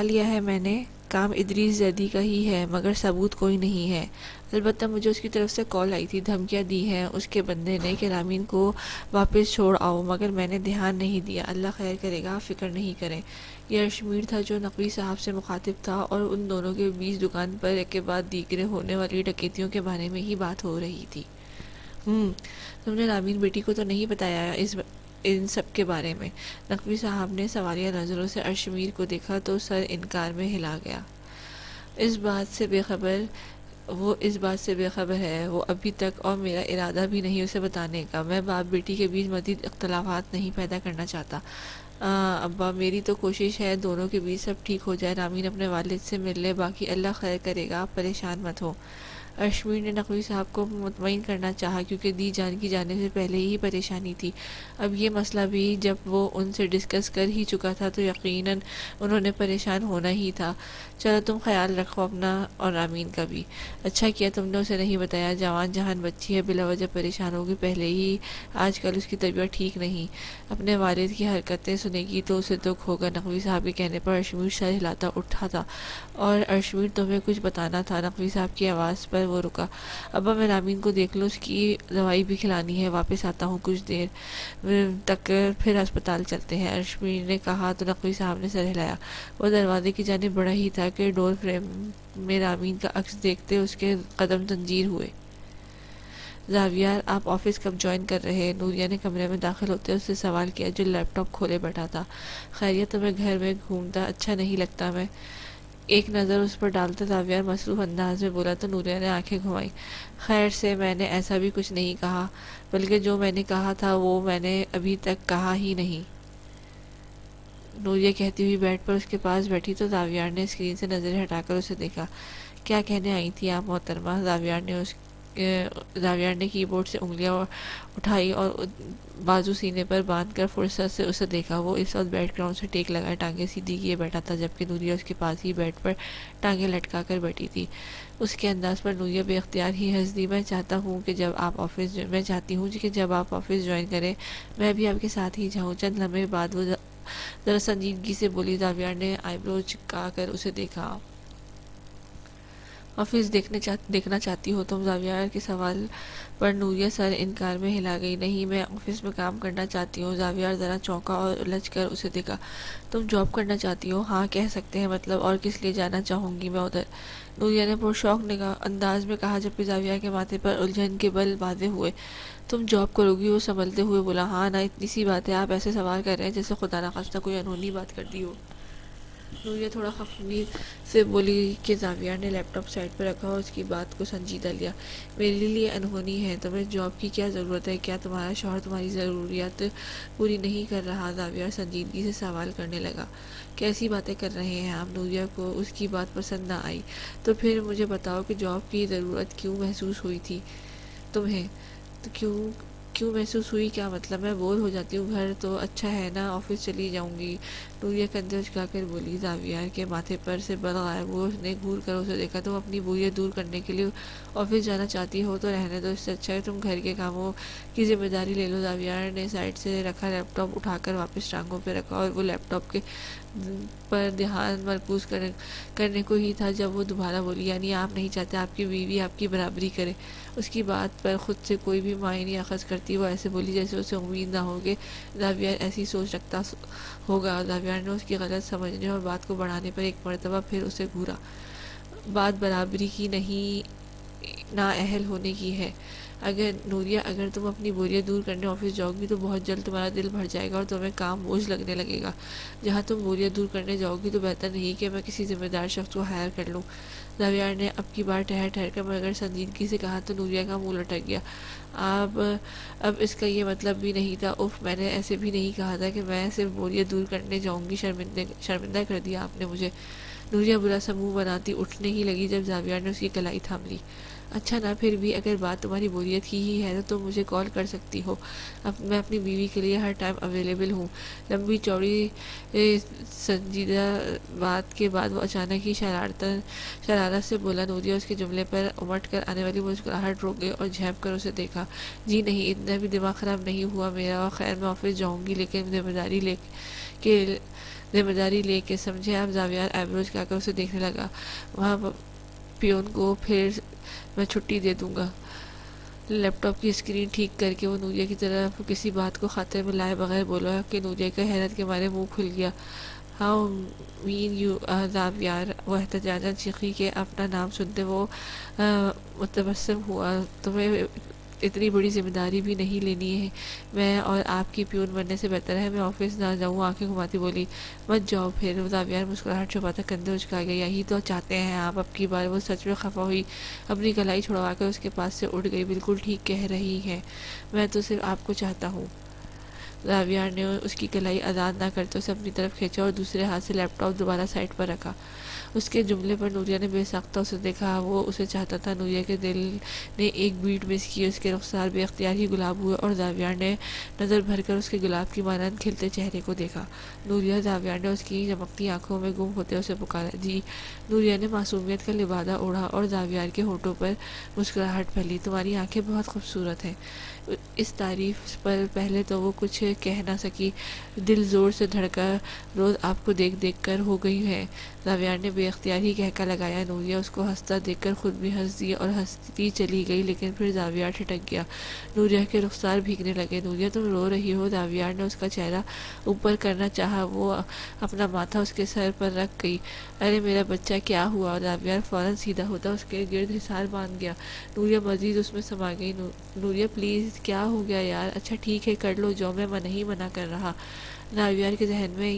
لیا ہے میں نے، کام ادریس زیدی کا ہی ہے مگر ثبوت کوئی نہیں ہے۔ البتہ مجھے اس کی طرف سے کال آئی تھی، دھمکیاں دی ہیں اس کے بندے نے کہ رامین کو واپس چھوڑ آؤ، مگر میں نے دھیان نہیں دیا۔ اللہ خیر کرے گا، آپ فکر نہیں کریں۔ یہ ارشمیر تھا جو نقوی صاحب سے مخاطب تھا، اور ان دونوں کے بیچ دکان پر ایک کے بعد دیگرے ہونے والی ڈکیتیوں کے بارے میں ہی بات ہو رہی تھی۔ تم نے رامین بیٹی کو تو نہیں بتایا ان سب کے بارے میں؟ نقوی صاحب نے سوالیہ نظروں سے ارشمیر کو دیکھا تو سر انکار میں ہلا گیا۔ اس بات سے بے خبر ہے وہ ابھی تک، اور میرا ارادہ بھی نہیں اسے بتانے کا۔ میں باپ بیٹی کے بیچ مزید اختلافات نہیں پیدا کرنا چاہتا۔ ابا، میری تو کوشش ہے دونوں کے بیچ سب ٹھیک ہو جائے، رامین اپنے والد سے مل لے، باقی اللہ خیر کرے گا، آپ پریشان مت ہو۔ ارشمیر نے نقوی صاحب کو مطمئن کرنا چاہا، کیونکہ دی جان کی جانے سے پہلے ہی پریشانی تھی۔ اب یہ مسئلہ بھی جب وہ ان سے ڈسکس کر ہی چکا تھا تو یقیناً انہوں نے پریشان ہونا ہی تھا۔ چلو تم خیال رکھو اپنا اور رامین کا بھی۔ اچھا کیا تم نے اسے نہیں بتایا، جوان جہان بچی ہے، بلا وجہ پریشان ہوگی، پہلے ہی آج کل اس کی طبیعت ٹھیک نہیں، اپنے والد کی حرکتیں سنے گی تو اسے دکھ ہوگا۔ نقوی صاحب کے کہنے پر ارشمیر سر ہلاتا اٹھا تھا۔ اور ارشمیر تمہیں کچھ بتانا تھا؟ نقوی صاحب کی آواز پر وہ رکا۔ ابا میں رامین کو دیکھ لوں، اس کی دوائی بھی کھلانی ہے، واپس آتا ہوں کچھ دیر تک، پھر ہسپتال چلتے ہیں، ارشمیر نے کہا تو نقوی صاحب نے سر ہلایا۔ وہ دروازے کی جانب بڑھا ہی تھا کہ ڈور فریم میں رامین کا عکس دیکھتے اس کے قدم زنجیر ہوئے۔ زاویار، آپ آفس کب جوائن کر رہے؟ نوریہ نے کمرے میں داخل ہوتے اس سے سوال کیا، جو لیپ ٹاپ کھولے بیٹھا تھا۔ خیریت، تمہیں گھر میں گھومتا اچھا نہیں لگتا؟ میں ایک نظر اس پر ڈالتا زاویار مصروف انداز میں بولا تو نوریہ نے آنکھیں گھمائیں۔ خیر سے میں نے ایسا بھی کچھ نہیں کہا، بلکہ جو میں نے کہا تھا وہ میں نے ابھی تک کہا ہی نہیں۔ نوریہ کہتی ہوئی بیڈ پر اس کے پاس بیٹھی تو زاویار نے اسکرین سے نظریں ہٹا کر اسے دیکھا۔ کیا کہنے آئی تھی آپ محترمہ؟ زاویار نے کی بورڈ سے انگلیاں اٹھائی اور بازو سینے پر باندھ کر فرصت سے اسے دیکھا۔ وہ اس وقت بیک گراؤنڈ سے ٹیک لگائے ٹانگیں سیدھی کیے بیٹھا تھا، جبکہ نوریہ اس کے پاس ہی بیڈ پر ٹانگیں لٹکا کر بیٹھی تھی۔ اس کے انداز پر نوریہ بے اختیار ہی ہنس دی۔ میں چاہتی ہوں کہ جب آپ آفس جوائن کریں میں بھی آپ کے ساتھ ہی جاؤں۔ چند لمحے بعد وہ ذرا سنجیدگی سے بولی۔ زاویار نے آئی برو چکا کر اسے دیکھا۔ آفس دیکھنا چاہتی ہو تم؟ زاویار کے سوال پر نوریہ سر انکار میں ہلا گئی۔ نہیں، میں آفس میں کام کرنا چاہتی ہوں۔ زاویار ذرا چونکا اور الجھ کر اسے دیکھا۔ تم جاب کرنا چاہتی ہو؟ ہاں کہہ سکتے ہیں، مطلب اور کس لیے جانا چاہوں گی میں ادھر؟ نوریہ نے پرشوق انداز میں کہا، جبکہ زاویار کے ماتھے پر الجھن کے بل واضح ہوئے۔ تم جاب کرو گی؟ وہ سنبھلتے ہوئے بولا۔ ہاں نا، اتنی سی بات ہے، آپ ایسے سوال کر رہے ہیں جیسے خدا نخواستہ کوئی انہونی بات کر دی ہو۔ نوریہ تھوڑا خفگی سے بولی کہ زاویار نے لیپ ٹاپ سائڈ پر رکھا اور اس کی بات کو سنجیدہ لیا۔ میرے لیے انہونی ہے؟ تمہیں جاب کی کیا ضرورت ہے؟ کیا تمہارا شوہر تمہاری ضروریات پوری نہیں کر رہا؟ زاویار سنجیدگی سے سوال کرنے لگا۔ کیسی باتیں کر رہے ہیں آپ؟ نوریہ کو اس کی بات پسند نہ آئی۔ تو پھر مجھے بتاؤ کہ جاب کی ضرورت کیوں محسوس ہوئی تھی تمہیں؟ تو کیوں محسوس ہوئی؟ کیا مطلب؟ میں بور ہو جاتی ہوں، گھر تو اچھا ہے نا، آفس چلی جاؤں گی۔ نوریہ کندھے اچکا کر بولی۔ زاویار کے ماتھے پر سے بل غائب ہوا، اس نے گھور کر اسے دیکھا۔ تم اپنی بوریت دور کرنے کے لیے آفس جانا چاہتی ہو تو رہنے دو، اس سے اچھا ہے تم گھر کے کاموں کی ذمہ داری لے لو۔ زاویار نے سائڈ سے رکھا لیپ ٹاپ اٹھا کر واپس ٹانگوں پہ رکھا، اور وہ لیپ ٹاپ کے پر دھیان مرکوز کرنے کو ہی تھا جب وہ دوبارہ بولی۔ یعنی آپ نہیں چاہتے آپ کی بیوی آپ کی برابری کرے؟ اس کی بات پر خود سے کوئی بھی معنی اخذ کرتی وہ ایسے بولی جیسے اسے امید نہ ہو کہ زاویار ایسی سوچ رکھتا ہوگا۔ زاویار نے اس کی غلط سمجھنے اور بات کو بڑھانے پر ایک مرتبہ پھر اسے گھورا۔ بات برابری کی نہیں، نااہل ہونے کی ہے۔ نوریہ، اگر تم اپنی بوریت دور کرنے آفس جاؤ گی تو بہت جلد تمہارا دل بھر جائے گا اور تمہیں کام بوجھ لگنے لگے گا۔ جہاں تم بوریت دور کرنے جاؤ گی تو بہتر نہیں کہ میں کسی ذمہ دار شخص کو ہائر کر لوں؟ زاویار نے اب کی بار ٹھہر کر مگر سنجیدگی سے کہا تو نوریہ کا منہ لٹک گیا۔ اب اس کا یہ مطلب بھی نہیں تھا۔ میں نے ایسے بھی نہیں کہا تھا کہ میں صرف بوریت دور کرنے جاؤں گی، شرمندہ کر دیا آپ نے مجھے۔ نوریہ برا سا منہ بناتی اٹھنے ہی لگی جب زاویار نے اس کی کلائی تھام لی۔ اچھا نا، پھر بھی اگر بات تمہاری بوریت کی ہی ہے تو تم مجھے کال کر سکتی ہو، میں اپنی بیوی کے لیے ہر ٹائم اویلیبل ہوں۔ لمبی چوڑی سنجیدہ بات کے بعد وہ اچانک ہی شرارت سے بولا۔ نوریہ اس کے جملے پر امٹ کر آنے والی مسکراہٹ روک گئی اور جھانک کر اسے دیکھا۔ جی نہیں، اتنا بھی دماغ خراب نہیں ہوا میرا، اور خیر میں آفس جاؤں گی، لیکن ذمہ داری لے کے سمجھے آپ۔ زاویار ایبروز کا کر اسے دیکھنے لگا۔ وہاں پیون کو پھر میں چھٹی دے دوں گا۔ لیپ ٹاپ کی اسکرین ٹھیک کر کے وہ نوریا کی طرف کسی بات کو خاطر میں لائے بغیر بولا کہ نوریا کا حیرت کے مارے منہ کھل گیا۔ ہاؤ مین یو زاویار، وہ احتجاجاً چیخی کہ اپنا نام سنتے وہ متبسم ہوا۔ تمہیں اتنی بڑی ذمہ داری بھی نہیں لینی ہے، میں اور آپ کی پیون بننے سے بہتر ہے میں آفس نہ جاؤں۔ آنکھیں گھماتی بولی، مت جاؤ پھر۔ زاویار مسکراہٹ چھپاتا کندھے اچکا گیا، یہی تو چاہتے ہیں آپ۔ اب کی بار وہ سچ میں خفا ہوئی، اپنی کلائی چھڑوا کر اس کے پاس سے اٹھ گئی۔ بالکل ٹھیک کہہ رہی ہے، میں تو صرف آپ کو چاہتا ہوں۔ زاویار نے اس کی کلائی آزاد نہ کرتے اسے اپنی طرف کھینچا اور دوسرے ہاتھ سے لیپ ٹاپ دوبارہ سائٹ پر رکھا۔ اس کے جملے پر نوریا نے بے ساختہ اسے دیکھا، وہ اسے چاہتا تھا۔ نوریا کے دل نے ایک بیٹ مس کی، اس کے رخسار بے اختیار ہی گلاب ہوئے اور زاویار نے نظر بھر کر اس کے گلاب کی مانند کھلتے چہرے کو دیکھا۔ نوریا، زاویار نے اس کی چمکتی آنکھوں میں گم ہوتے اسے پکارا۔ جی۔ نوریا نے معصومیت کا لبادہ اوڑھا اور زاویار کے ہونٹوں پر مسکراہٹ پھیلی۔ تمہاری آنکھیں بہت خوبصورت ہیں۔ اس تعریف پر پہلے تو وہ کچھ کہہ نہ سکی، دل زور سے دھڑکا روز آپ کو دیکھ دیکھ کر ہو گئی ہے۔ زاویار نے بے اختیار ہی کہکا لگایا۔ نوریا اس کو ہنستا دیکھ کر خود بھی ہنس دی اور ہنستی چلی گئی، لیکن پھر زاویار ٹھٹک گیا۔ نوریا کے رخسار بھیگنے لگے۔ نوریا، تم رو رہی ہو؟ زاویار نے اس کا چہرہ اوپر کرنا چاہا، وہ اپنا ماتھا اس کے سر پر رکھ گئی۔ ارے میرا بچہ، کیا ہوا؟ زاویار فوراً سیدھا ہوتا اس کے گرد حصار باندھ گیا۔ نوریا مزید اس میں سما گئی۔ نوریا پلیز، کیا ہو گیا یار؟ اچھا ٹھیک ہے، کر لو جو، میں نہیں منع کر رہا۔ زاویار کے ذہن میں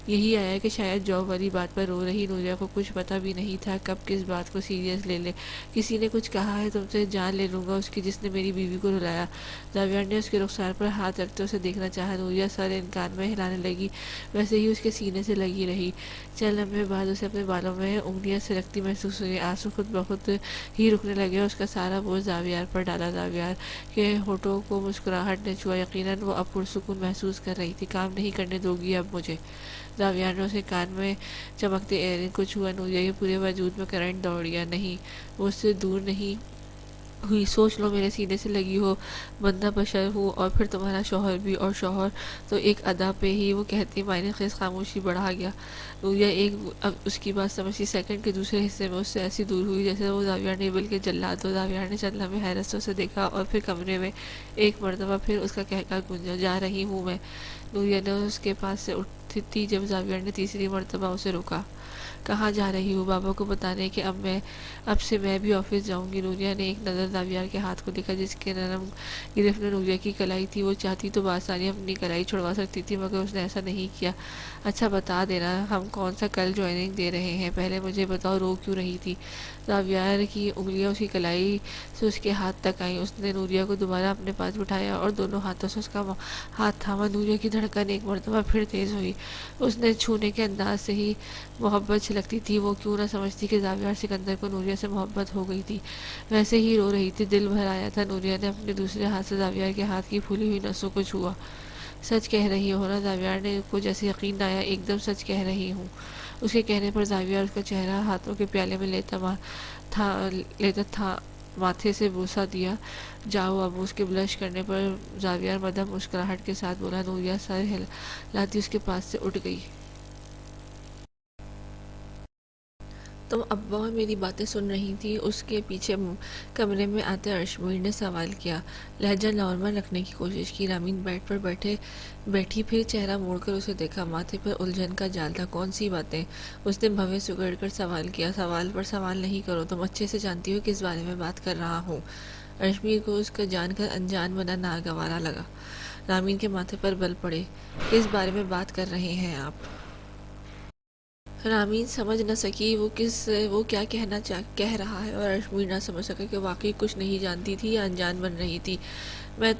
یہی آیا کہ شاید جاب والی بات پر رو رہی نوریا کو کچھ پتہ بھی نہیں تھا کب کس بات کو سیریس لے لے۔ کسی نے کچھ کہا ہے تم سے؟ جان لے لوں گا اس کی جس نے میری بیوی کو رلایا۔ زاویار نے اس کے رخسار پر ہاتھ رکھتے اسے دیکھنا چاہا۔ نوریا سر انکار میں ہلانے لگی، ویسے ہی اس کے سینے سے لگی رہی۔ چند لمحے بعد اسے اپنے بالوں میں انگلیاں سلگتی محسوس ہوئی۔ آنسو خود بخود ہی رکنے لگے اور اس کا سارا بوجھ زاویار پر ڈالا۔ زاویار کے ہونٹوں کو مسکراہٹ نے چھوا، یقیناً وہ اب پرسکون محسوس کر رہی تھی۔ کام نہیں کرنے دو گی اب مجھے؟ زاویار نے اسے کان میں چمکتے ایئرنگ کو چھوا۔ نوریا کے پورے وجود میں کرنٹ دوڑ گیا۔ نہیں، وہ اس سے دور نہیں ہوئی۔ سوچ لو، میرے سینے سے لگی ہو، بندہ بشر ہوں اور پھر تمہارا شوہر بھی، اور شوہر تو ایک ادا پہ ہی وہ کہتی معنی خیز خاموشی بڑھا گیا۔ نوریا اب اس کی بات سمجھتی سیکنڈ کے دوسرے حصے میں اس سے ایسی دور ہوئی جیسے وہ زاویار نہیں بلکہ جلاد ہو۔ زاویار نے چند لمحے حیرت سے اسے دیکھا اور پھر کمرے میں ایک مرتبہ پھر اس کا کہکا گونجا، جا رہی ہوں میں۔ نوریا نے اس کے پاس سے اٹھتی جب زاویار نے تیسری مرتبہ اسے روکا۔ کہاں جا رہی ہوں؟ بابا کو بتانے کہ اب سے میں بھی آفس جاؤں گی۔ نوریا نے ایک نظر زاویار کے ہاتھ کو دیکھا جس کے نرم گرفت میں نوریا کی کلائی تھی۔ وہ چاہتی تو بآسانی اپنی کلائی چھڑوا سکتی تھی، مگر اس نے ایسا نہیں کیا۔ اچھا بتا دینا، ہم کون سا کل جوائننگ دے رہے ہیں؟ پہلے مجھے بتاؤ، رو کیوں رہی تھی؟ زاویار کی انگلیاں اس کی کلائی سے اس کے ہاتھ تک آئیں۔ اس نے نوریا کو دوبارہ اپنے پاس بٹھایا اور دونوں ہاتھوں سے اس کا ہاتھ تھاما۔ نوریا کی دھڑکن ایک مرتبہ پھر تیز ہوئی۔ اس نے چھونے کے انداز سے ہی محبت چھلکتی تھی۔ وہ کیوں نہ سمجھتی کہ زاویار سکندر کو نوریا سے محبت ہو گئی تھی، ویسے ہی رو رہی تھی، دل بھر آیا تھا۔ نوریا نے اپنے دوسرے ہاتھ سے زاویار کے ہاتھ کی پھولی ہوئی نسوں کو چھوا۔ سچ کہہ رہی ہو نا؟ زاویار نے کو جیسے یقین نہ آیا۔ ایک دم سچ کہہ رہی ہوں۔ اس کے کہنے پر زاویار اس کا چہرہ ہاتھوں کے پیالے میں لیتا تھا، ماتھے سے بوسہ دیا۔ جاؤ اب۔ اس کے بلش کرنے پر زاویار مدھم مسکراہٹ کے ساتھ بولا۔ نوریا سر ہلاتی اس کے پاس سے اٹھ گئی۔ تم ابا میری باتیں سن رہی تھی؟ اس کے پیچھے کمرے میں آتے ارشمیر نے سوال کیا۔ لہجہ نارمل رکھنے کی کوشش کی۔ رامین بیڈ پر بیٹھی پھر چہرہ موڑ کر اسے دیکھا، ماتھے پر الجھن کا جال تھا۔ کون سی باتیں؟ اس نے بھویں سگڑ کر سوال کیا۔ سوال پر سوال نہیں کرو، تم اچھے سے جانتی ہو کس بارے میں بات کر رہا ہوں۔ ارشمیر کو اس کا جان کر انجان بنا ناگوارا لگا۔ رامین کے ماتھے پر بل پڑے۔ کس بارے میں بات کر رہے ہیں آپ؟ رامین سمجھ نہ سکی وہ کیا کہہ رہا ہے، اور ارشمیر نہ سمجھ سکا کہ واقعی کچھ نہیں جانتی تھی یا انجان بن رہی تھی۔ میں نے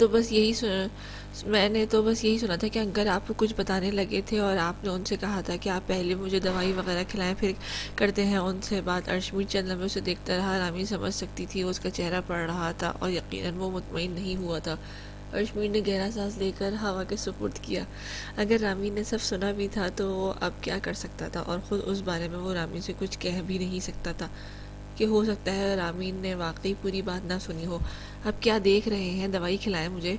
تو بس یہی سنا تھا کہ اگر آپ کچھ بتانے لگے تھے اور آپ نے ان سے کہا تھا کہ آپ پہلے مجھے دوائی وغیرہ کھلائیں پھر کرتے ہیں ان سے بات۔ ارشمیر چند لمحے اسے دیکھتا رہا۔ رامین سمجھ سکتی تھی وہ اس کا چہرہ پڑ رہا تھا اور یقیناً وہ مطمئن نہیں ہوا تھا۔ ارشمیر نے گہرا سانس لے کر ہوا کے سپرد کیا۔ اگر رامین نے سب سنا بھی تھا تو وہ اب کیا کر سکتا تھا، اور خود اس بارے میں وہ رامین سے کچھ کہہ بھی نہیں سکتا تھا۔ کہ ہو سکتا ہے رامین نے واقعی پوری بات نہ سنی ہو۔ اب کیا دیکھ رہے ہیں، دوائی کھلائیں مجھے،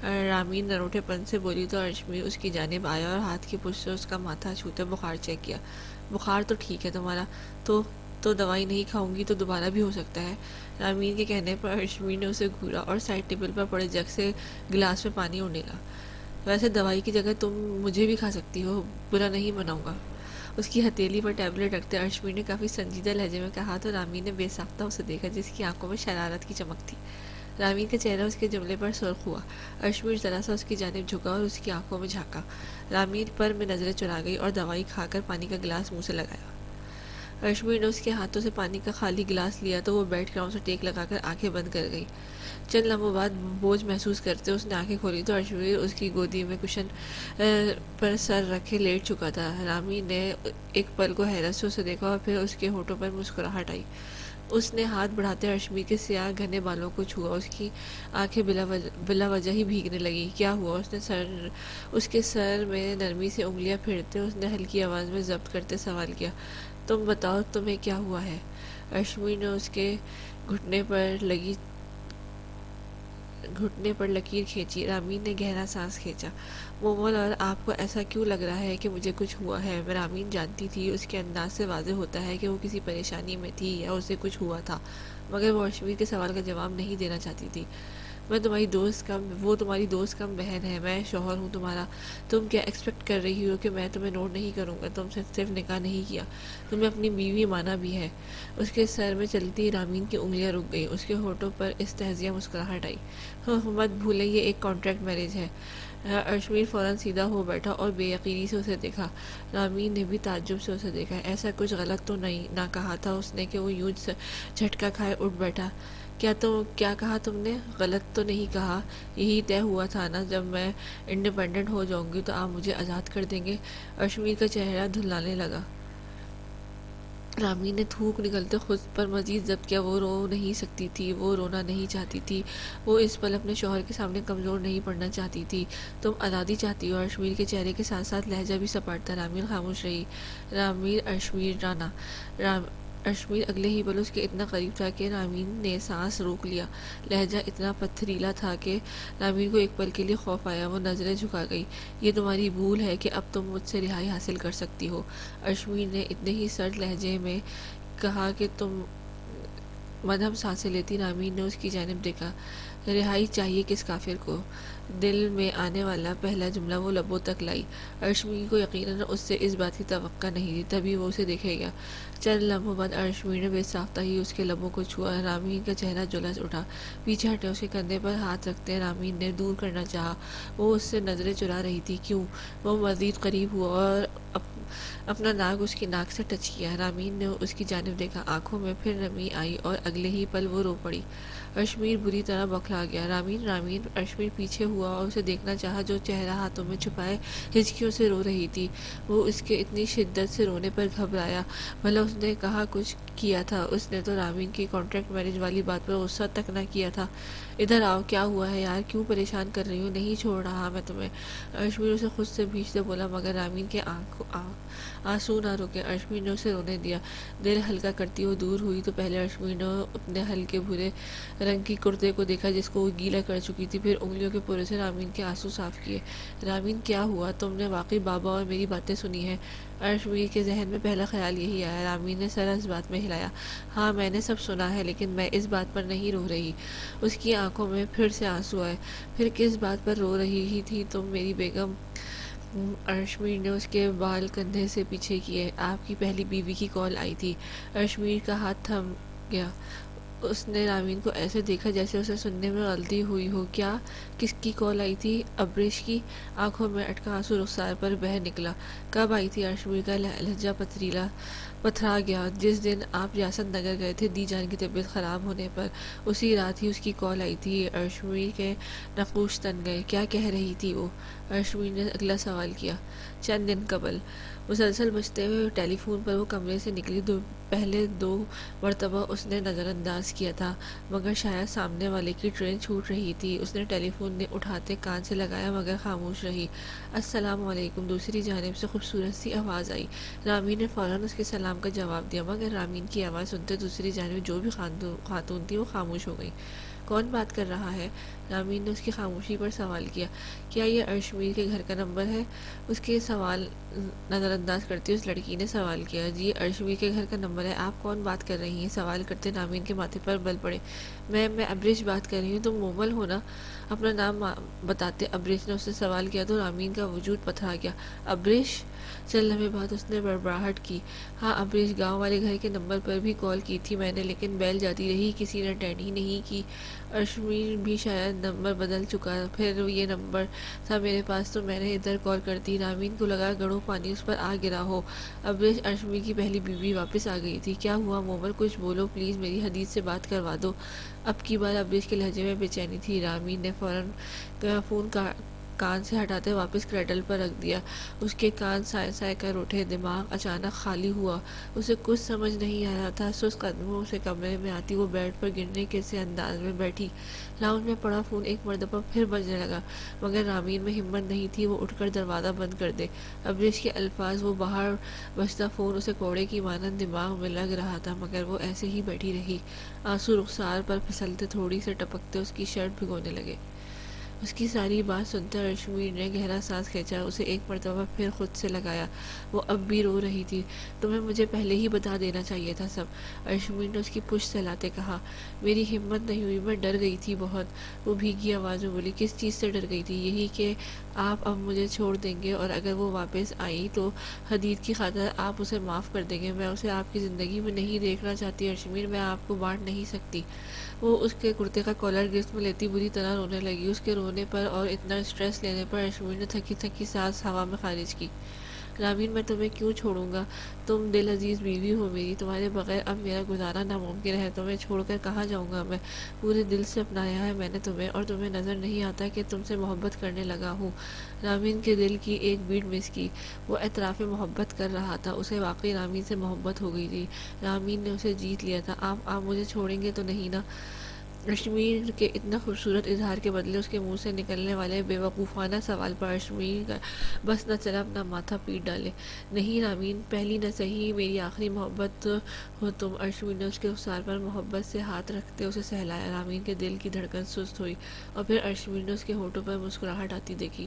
رامین نروٹے پن سے بولی تو ارشمیر اس کی جانب آیا اور ہاتھ کی پشت سے اس کا ماتھا چھوتے بخار چیک کیا۔ بخار تو ٹھیک ہے تمہارا، تو دوائی نہیں کھاؤں گی تو دوبارہ بھی ہو سکتا ہے۔ رامین کے کہنے پر ارشمیر نے اسے گھورا اور سائڈ ٹیبل پر پڑے جگ سے گلاس میں پانی اور ڈالا۔ ویسے دوائی کی جگہ تم مجھے بھی کھا سکتی ہو، برا نہیں مناؤں گا۔ اس کی ہتھیلی پر ٹیبلٹ رکھتے ارشمیر نے کافی سنجیدہ لہجے میں کہا تو رامین نے بے ساختہ اسے دیکھا، جس کی آنکھوں میں شرارت کی چمک تھی۔ رامین کا چہرہ اس کے جملے پر سرخ ہوا۔ ارشمیر ذرا سا اس کی جانب جھکا اور اس کی آنکھوں میں جھانکا۔ رامین پر میں نظریں چرا گئی اور دوائی کھا کر پانی کا گلاس منہ سے لگایا۔ ارشمیر نے اس کے ہاتھوں سے پانی کا خالی گلاس لیا تو وہ بیٹھ کر اسے ٹیک لگا کر آنکھیں بند کر گئی۔ چند لمحوں بعد بوجھ محسوس کرتے اس نے آنکھیں کھولی تو ارشمیر اس کی گودی میں کشن پر سر رکھے لیٹ چکا تھا۔ رامین نے ایک پل کو حیرت سے اسے دیکھا اور پھر اس کے ہونٹوں پر مسکراہٹ آئی۔ اس نے ہاتھ بڑھاتے ارشمیر کے سیاہ گھنے بالوں کو چھوا۔ اس کی آنکھیں بلا وجہ ہی بھیگنے لگی۔ کیا ہوا؟ اس کے سر میں نرمی سے انگلیاں پھیرتے اس نے ہلکی آواز میں ضبط کرتے سوال کیا، تم بتاؤ تمہیں کیا ہوا ہے؟ ارشمیر نے اس کے گھٹنے پر لکیر کھینچی۔ رامین نے گہرا سانس کھینچا۔ مومل، اور آپ کو ایسا کیوں لگ رہا ہے کہ مجھے کچھ ہوا ہے؟ رامین جانتی تھی، اس کے انداز سے واضح ہوتا ہے کہ وہ کسی پریشانی میں تھی یا اسے کچھ ہوا تھا، مگر وہ ارشمیر کے سوال کا جواب نہیں دینا چاہتی تھی۔ وہ تمہاری دوست کم بہن ہے، میں شوہر ہوں تمہارا۔ تم کیا ایکسپیکٹ کر رہی ہو کہ میں تمہیں نوٹ نہیں کروں گا؟ تم سے صرف نکاح نہیں کیا، تمہیں اپنی بیوی مانا بھی ہے۔ اس کے سر میں چلتی رامین کی انگلیاں رک گئی۔ اس کے ہونٹوں پر استہزائیہ مسکراہٹ آئی۔ مت بھولیں یہ ایک کانٹریکٹ میرج ہے۔ ارشمیر فوراً سیدھا ہو بیٹھا اور بے یقینی سے اسے دیکھا۔ رامین نے بھی تعجب سے اسے دیکھا۔ ایسا کچھ غلط تو نہ کہا تھا اس نے کہ وہ یوں جھٹکا کھائے اٹھ بیٹھا۔ کیا کہا تم نے؟ غلط تو نہیں کہا، یہی طے ہوا تھا نا، جب میں انڈیپینڈنٹ ہو جاؤں گی تو آپ مجھے آزاد کر دیں گے۔ ارشمیر کا چہرہ دھندلانے لگا۔ رامین نے تھوک نکلتے خود پر مزید ضبط کیا۔ وہ رو نہیں سکتی تھی، وہ رونا نہیں چاہتی تھی، وہ اس پل اپنے شوہر کے سامنے کمزور نہیں پڑنا چاہتی تھی۔ تم آزادی چاہتی ہو؟ ارشمیر کے چہرے کے ساتھ ساتھ لہجہ بھی سپاٹ تھا۔ رامین خاموش رہی۔ ارشمیر اگلے ہی پل اس کے اتنا قریب تھا کہ رامین نے سانس روک لیا۔ لہجہ اتنا پتھریلا تھا کہ رامین کو ایک پل کے لیے خوف آیا۔ وہ نظریں جھکا گئی۔ یہ تمہاری بھول ہے کہ اب تم مجھ سے رہائی حاصل کر سکتی ہو، ارشمیر نے اتنے ہی سرد لہجے میں کہا کہ تم مدھم سانسیں لیتی۔ رامین نے اس کی جانب دیکھا۔ رہائی چاہیے کس کافر کو؟ دل میں آنے والا پہلا جملہ وہ لبوں تک لائی۔ ارشمیر کو یقیناً اس سے اس بات کی توقع نہیں تھی، تبھی وہ اسے دیکھے گا۔ چند لمحوں بعد ارشمیر نے بے ساختہ ہی اس کے لبوں کو چھوا۔ رامین کا چہرہ جھلس اٹھا۔ پیچھے ہٹے، اس کے کندھے پر ہاتھ رکھتے رامین نے دور کرنا چاہا۔ وہ اس سے نظریں چرا رہی تھی۔ کیوں؟ وہ مزید قریب ہوا اور اپنا ناک اس کی ناک سے ٹچ کیا۔ رامین نے اس کی جانب دیکھا، آنکھوں میں پھر نمی آئی اور اگلے ہی پل وہ رو پڑی۔ ارشمیر بری طرح بوکھلا گیا۔ رامین! ارشمیر پیچھے ہوا اور اسے دیکھنا چاہا جو چہرہ ہاتھوں میں چھپائے ہچکیوں سے رو رہی تھی۔ وہ اس کے اتنی شدت سے رونے پر گھبرایا۔ بھلا اس نے کہا کچھ کیا تھا؟ اس نے تو رامین کی کانٹریکٹ میرج والی بات پر غصہ تک نہ کیا تھا۔ ادھر آؤ، کیا ہوا ہے یار، کیوں پریشان کر رہی ہو؟ نہیں چھوڑ رہا میں تمہیں، ارشمیر اسے خود سے بھیجتے بولا، مگر رامین کے آنسو نہ رکے۔ ارشمیر نے اسے رونے دیا۔ دل ہلکا کرتی وہ دور ہوئی تو پہلے ارشمیر نے اپنے ہلکے بھورے رنگ کی کرتے کو دیکھا جس کو وہ گیلا کر چکی تھی، پھر انگلیوں کے پورے سے رامین کے آنسو صاف کیے۔ رامین کیا ہوا؟ تم نے واقعی بابا اور میری باتیں سنی ہیں؟ ارشمیر کے ذہن میں پہلا خیال یہی آیا۔ رامین نے سر اس بات میں ہلایا۔ ہاں میں نے سب سنا ہے، لیکن میں اس بات پر نہیں رو رہی۔ اس کی آنکھوں میں پھر سے آنسو آئے۔ پھر کس بات پر رو رہی تھی تم میری بیگم؟ ارشمیر نے اس کے بال کندھے سے پیچھے کیے۔ آپ کی پہلی بیوی کی کال آئی تھی۔ ارشمیر کا ہاتھ تھم گیا۔ اس نے رامین کو ایسے دیکھا جیسے اسے سننے میں غلطی ہوئی ہو۔ کیا؟ کس کی کال آئی تھی؟ ابریش کی؟ آنکھوں میں اٹکا آنسو رخسار پر بہہ نکلا۔ کب آئی تھی؟ ارشمیر کا لہجہ پتھرا گیا۔ جس دن آپ ریاست نگر گئے تھے دی جان کی طبیعت خراب ہونے پر، اسی رات ہی اس کی کال آئی تھی۔ ارشمیر کے نقوش تن گئے۔ کیا کہہ رہی تھی وہ؟ ارشمیر نے اگلا سوال کیا۔ چند دن قبل مسلسل بجتے ہوئے ٹیلی فون پر وہ کمرے سے نکلی پہلے 2 مرتبہ اس نے نظر انداز کیا تھا، مگر شاید سامنے والے کی ٹرین چھوٹ رہی تھی۔ اس نے ٹیلی فون نے اٹھاتے کان سے لگایا مگر خاموش رہی۔ السلام علیکم، دوسری جانب سے خوبصورت سی آواز آئی۔ رامین نے فوراً اس کے سلام کا جواب دیا، مگر رامین کی آواز سنتے دوسری جانب جو بھی خاتون تھی وہ خاموش ہو گئی۔ کون بات کر رہا ہے؟ رامین نے اس کی خاموشی پر سوال کیا۔ کیا یہ ارشمیر کے گھر کا نمبر ہے؟ اس کے سوال نظر انداز کرتی اس لڑکی نے سوال کیا۔ جی، ارشمیر کے گھر کا نمبر ہے۔ آپ کون بات کر رہی ہیں؟ سوال کرتے رامین کے ماتھے پر بل پڑے۔ میں ابریش بات کر رہی ہوں۔ تم مومل ہو نا؟ اپنا نام بتاتے ابریش نے اس سے سوال کیا تو رامین کا وجود پتھرا گیا۔ ابریش؟ چند لمحے بعد اس نے بڑبڑاہٹ کی۔ ہاں ابریش، گاؤں والے گھر کے نمبر پر بھی کال کی تھی میں نے، لیکن بیل جاتی رہی، کسی نے اٹینڈ ہی نہیں کی۔ ارشمیر بھی شاید نمبر بدل چکا، پھر یہ نمبر تھا میرے پاس تو میں نے ادھر کال کر دی۔ رامین کو لگا گڑھوں پانی اس پر آ گرا ہو۔ ابریش ارشمیر کی پہلی بیوی واپس آ گئی تھی۔ کیا ہوا مومل؟ کچھ بولو پلیز، میری حدید سے بات کروا دو۔ اب کی بار ابریش کے لہجے میں بے چینی تھی۔ رامین نے فوراً فون کان سے ہٹاتے واپس کریڈل پر رکھ دیا۔ اس کے کان سائے سائے کر اٹھے، دماغ اچانک خالی ہوا۔ اسے کچھ سمجھ نہیں آ رہا تھا۔ سست قدموں سے کمرے میں آتی وہ بیڈ پر گرنے کے سے انداز میں بیٹھی۔ لاؤنج میں پڑا فون ایک مرتبہ پھر بجنے لگا، مگر رامین میں ہمت نہیں تھی وہ اٹھ کر دروازہ بند کر دے۔ ابریش کے الفاظ، وہ باہر بجتا فون اسے کوڑے کی مانند دماغ میں لگ رہا تھا، مگر وہ ایسے ہی بیٹھی رہی۔ آنسو رخسار پر پھسلتے تھوڑی سے ٹپکتے اس کی شرٹ بھگونے لگے۔ اس کی ساری بات سنتے ارشمیر نے گہرا سانس کھینچا، اسے ایک مرتبہ پھر خود سے لگایا۔ وہ اب بھی رو رہی تھی۔ تمہیں مجھے پہلے ہی بتا دینا چاہیے تھا سب، ارشمیر نے اس کی پشت سہلاتے کہا۔ میری ہمت نہیں ہوئی، میں ڈر گئی تھی بہت، وہ بھیگی آواز میں بولی۔ کس چیز سے ڈر گئی تھی؟ یہی کہ آپ اب مجھے چھوڑ دیں گے، اور اگر وہ واپس آئی تو حدید کی خاطر آپ اسے معاف کر دیں گے۔ میں اسے آپ کی زندگی میں نہیں دیکھنا چاہتی ارشمیر، میں آپ کو بانٹ نہیں سکتی۔ وہ اس کے کرتے کا کالر گرفت میں لیتی بری طرح رونے لگی۔ اس کے رونے پر اور اتنا اسٹریس لینے پر ارشمیر نے تھکی تھکی سانس ہوا میں خارج کی۔ رامین، میں تمہیں کیوں چھوڑوں گا؟ تم دل عزیز بیوی ہو میری، تمہارے بغیر اب میرا گزارا ناممکن ہے۔ تمہیں چھوڑ کر کہاں جاؤں گا میں؟ پورے دل سے اپنایا ہے میں نے تمہیں، اور تمہیں نظر نہیں آتا کہ تم سے محبت کرنے لگا ہوں۔ رامین کے دل کی ایک بیٹ مس کی۔ وہ اعتراف محبت کر رہا تھا، اسے واقعی رامین سے محبت ہو گئی تھی۔ رامین نے اسے جیت لیا تھا۔ آپ مجھے چھوڑیں گے تو نہیں نا؟ ارشمیر کے اتنا خوبصورت اظہار کے بدلے اس کے منہ سے نکلنے والے بے وقوفانہ سوال پر ارشمیر کا بس نہ چلا اپنا ماتھا پیٹ ڈالے۔ نہیں رامین، پہلی نہ سہی میری آخری محبت ہو تم۔ ارشمیر نے اس کے رخسار پر محبت سے ہاتھ رکھتے اسے سہلایا۔ رامین کے دل کی دھڑکن سست ہوئی، اور پھر ارشمیر نے اس کے ہونٹوں پر مسکراہٹ آتی دیکھی۔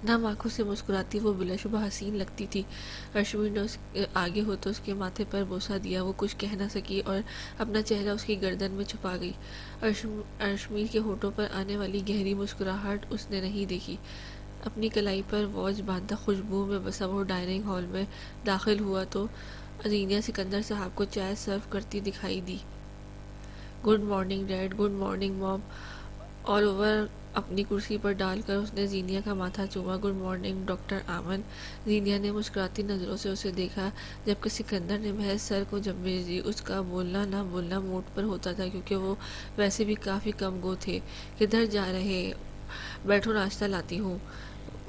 نم آنکھوں سے مسکراتی وہ بلا شبہ حسین لگتی تھی۔ ارشمیر نے آگے ہو تو اس کے ماتھے پر بوسہ دیا۔ وہ کچھ کہہ نہ سکی اور اپنا چہرہ اس کی گردن میں چھپا گئی۔ ارشمیر کے ہونٹوں پر آنے والی گہری مسکراہٹ اس نے نہیں دیکھی۔ اپنی کلائی پر واچ باندھا خوشبو میں بسا وہ ڈائننگ ہال میں داخل ہوا تو زینیہ سکندر صاحب کو چائے سرو کرتی دکھائی دی۔ Good morning dad, good morning mom. All over اپنی کرسی پر ڈال کر اس نے زینیہ کا ماتھا چوما۔ گڈ مارننگ ڈاکٹر آمن۔ زینیہ نے مسکراتی نظروں سے اسے دیکھا، جبکہ سکندر نے محض سر کو جنبش دی۔ اس کا بولنا نہ بولنا موڈ پر ہوتا تھا، کیونکہ وہ ویسے بھی کافی کم گو تھے۔ کدھر جا رہے؟ بیٹھو ناشتہ لاتی ہوں۔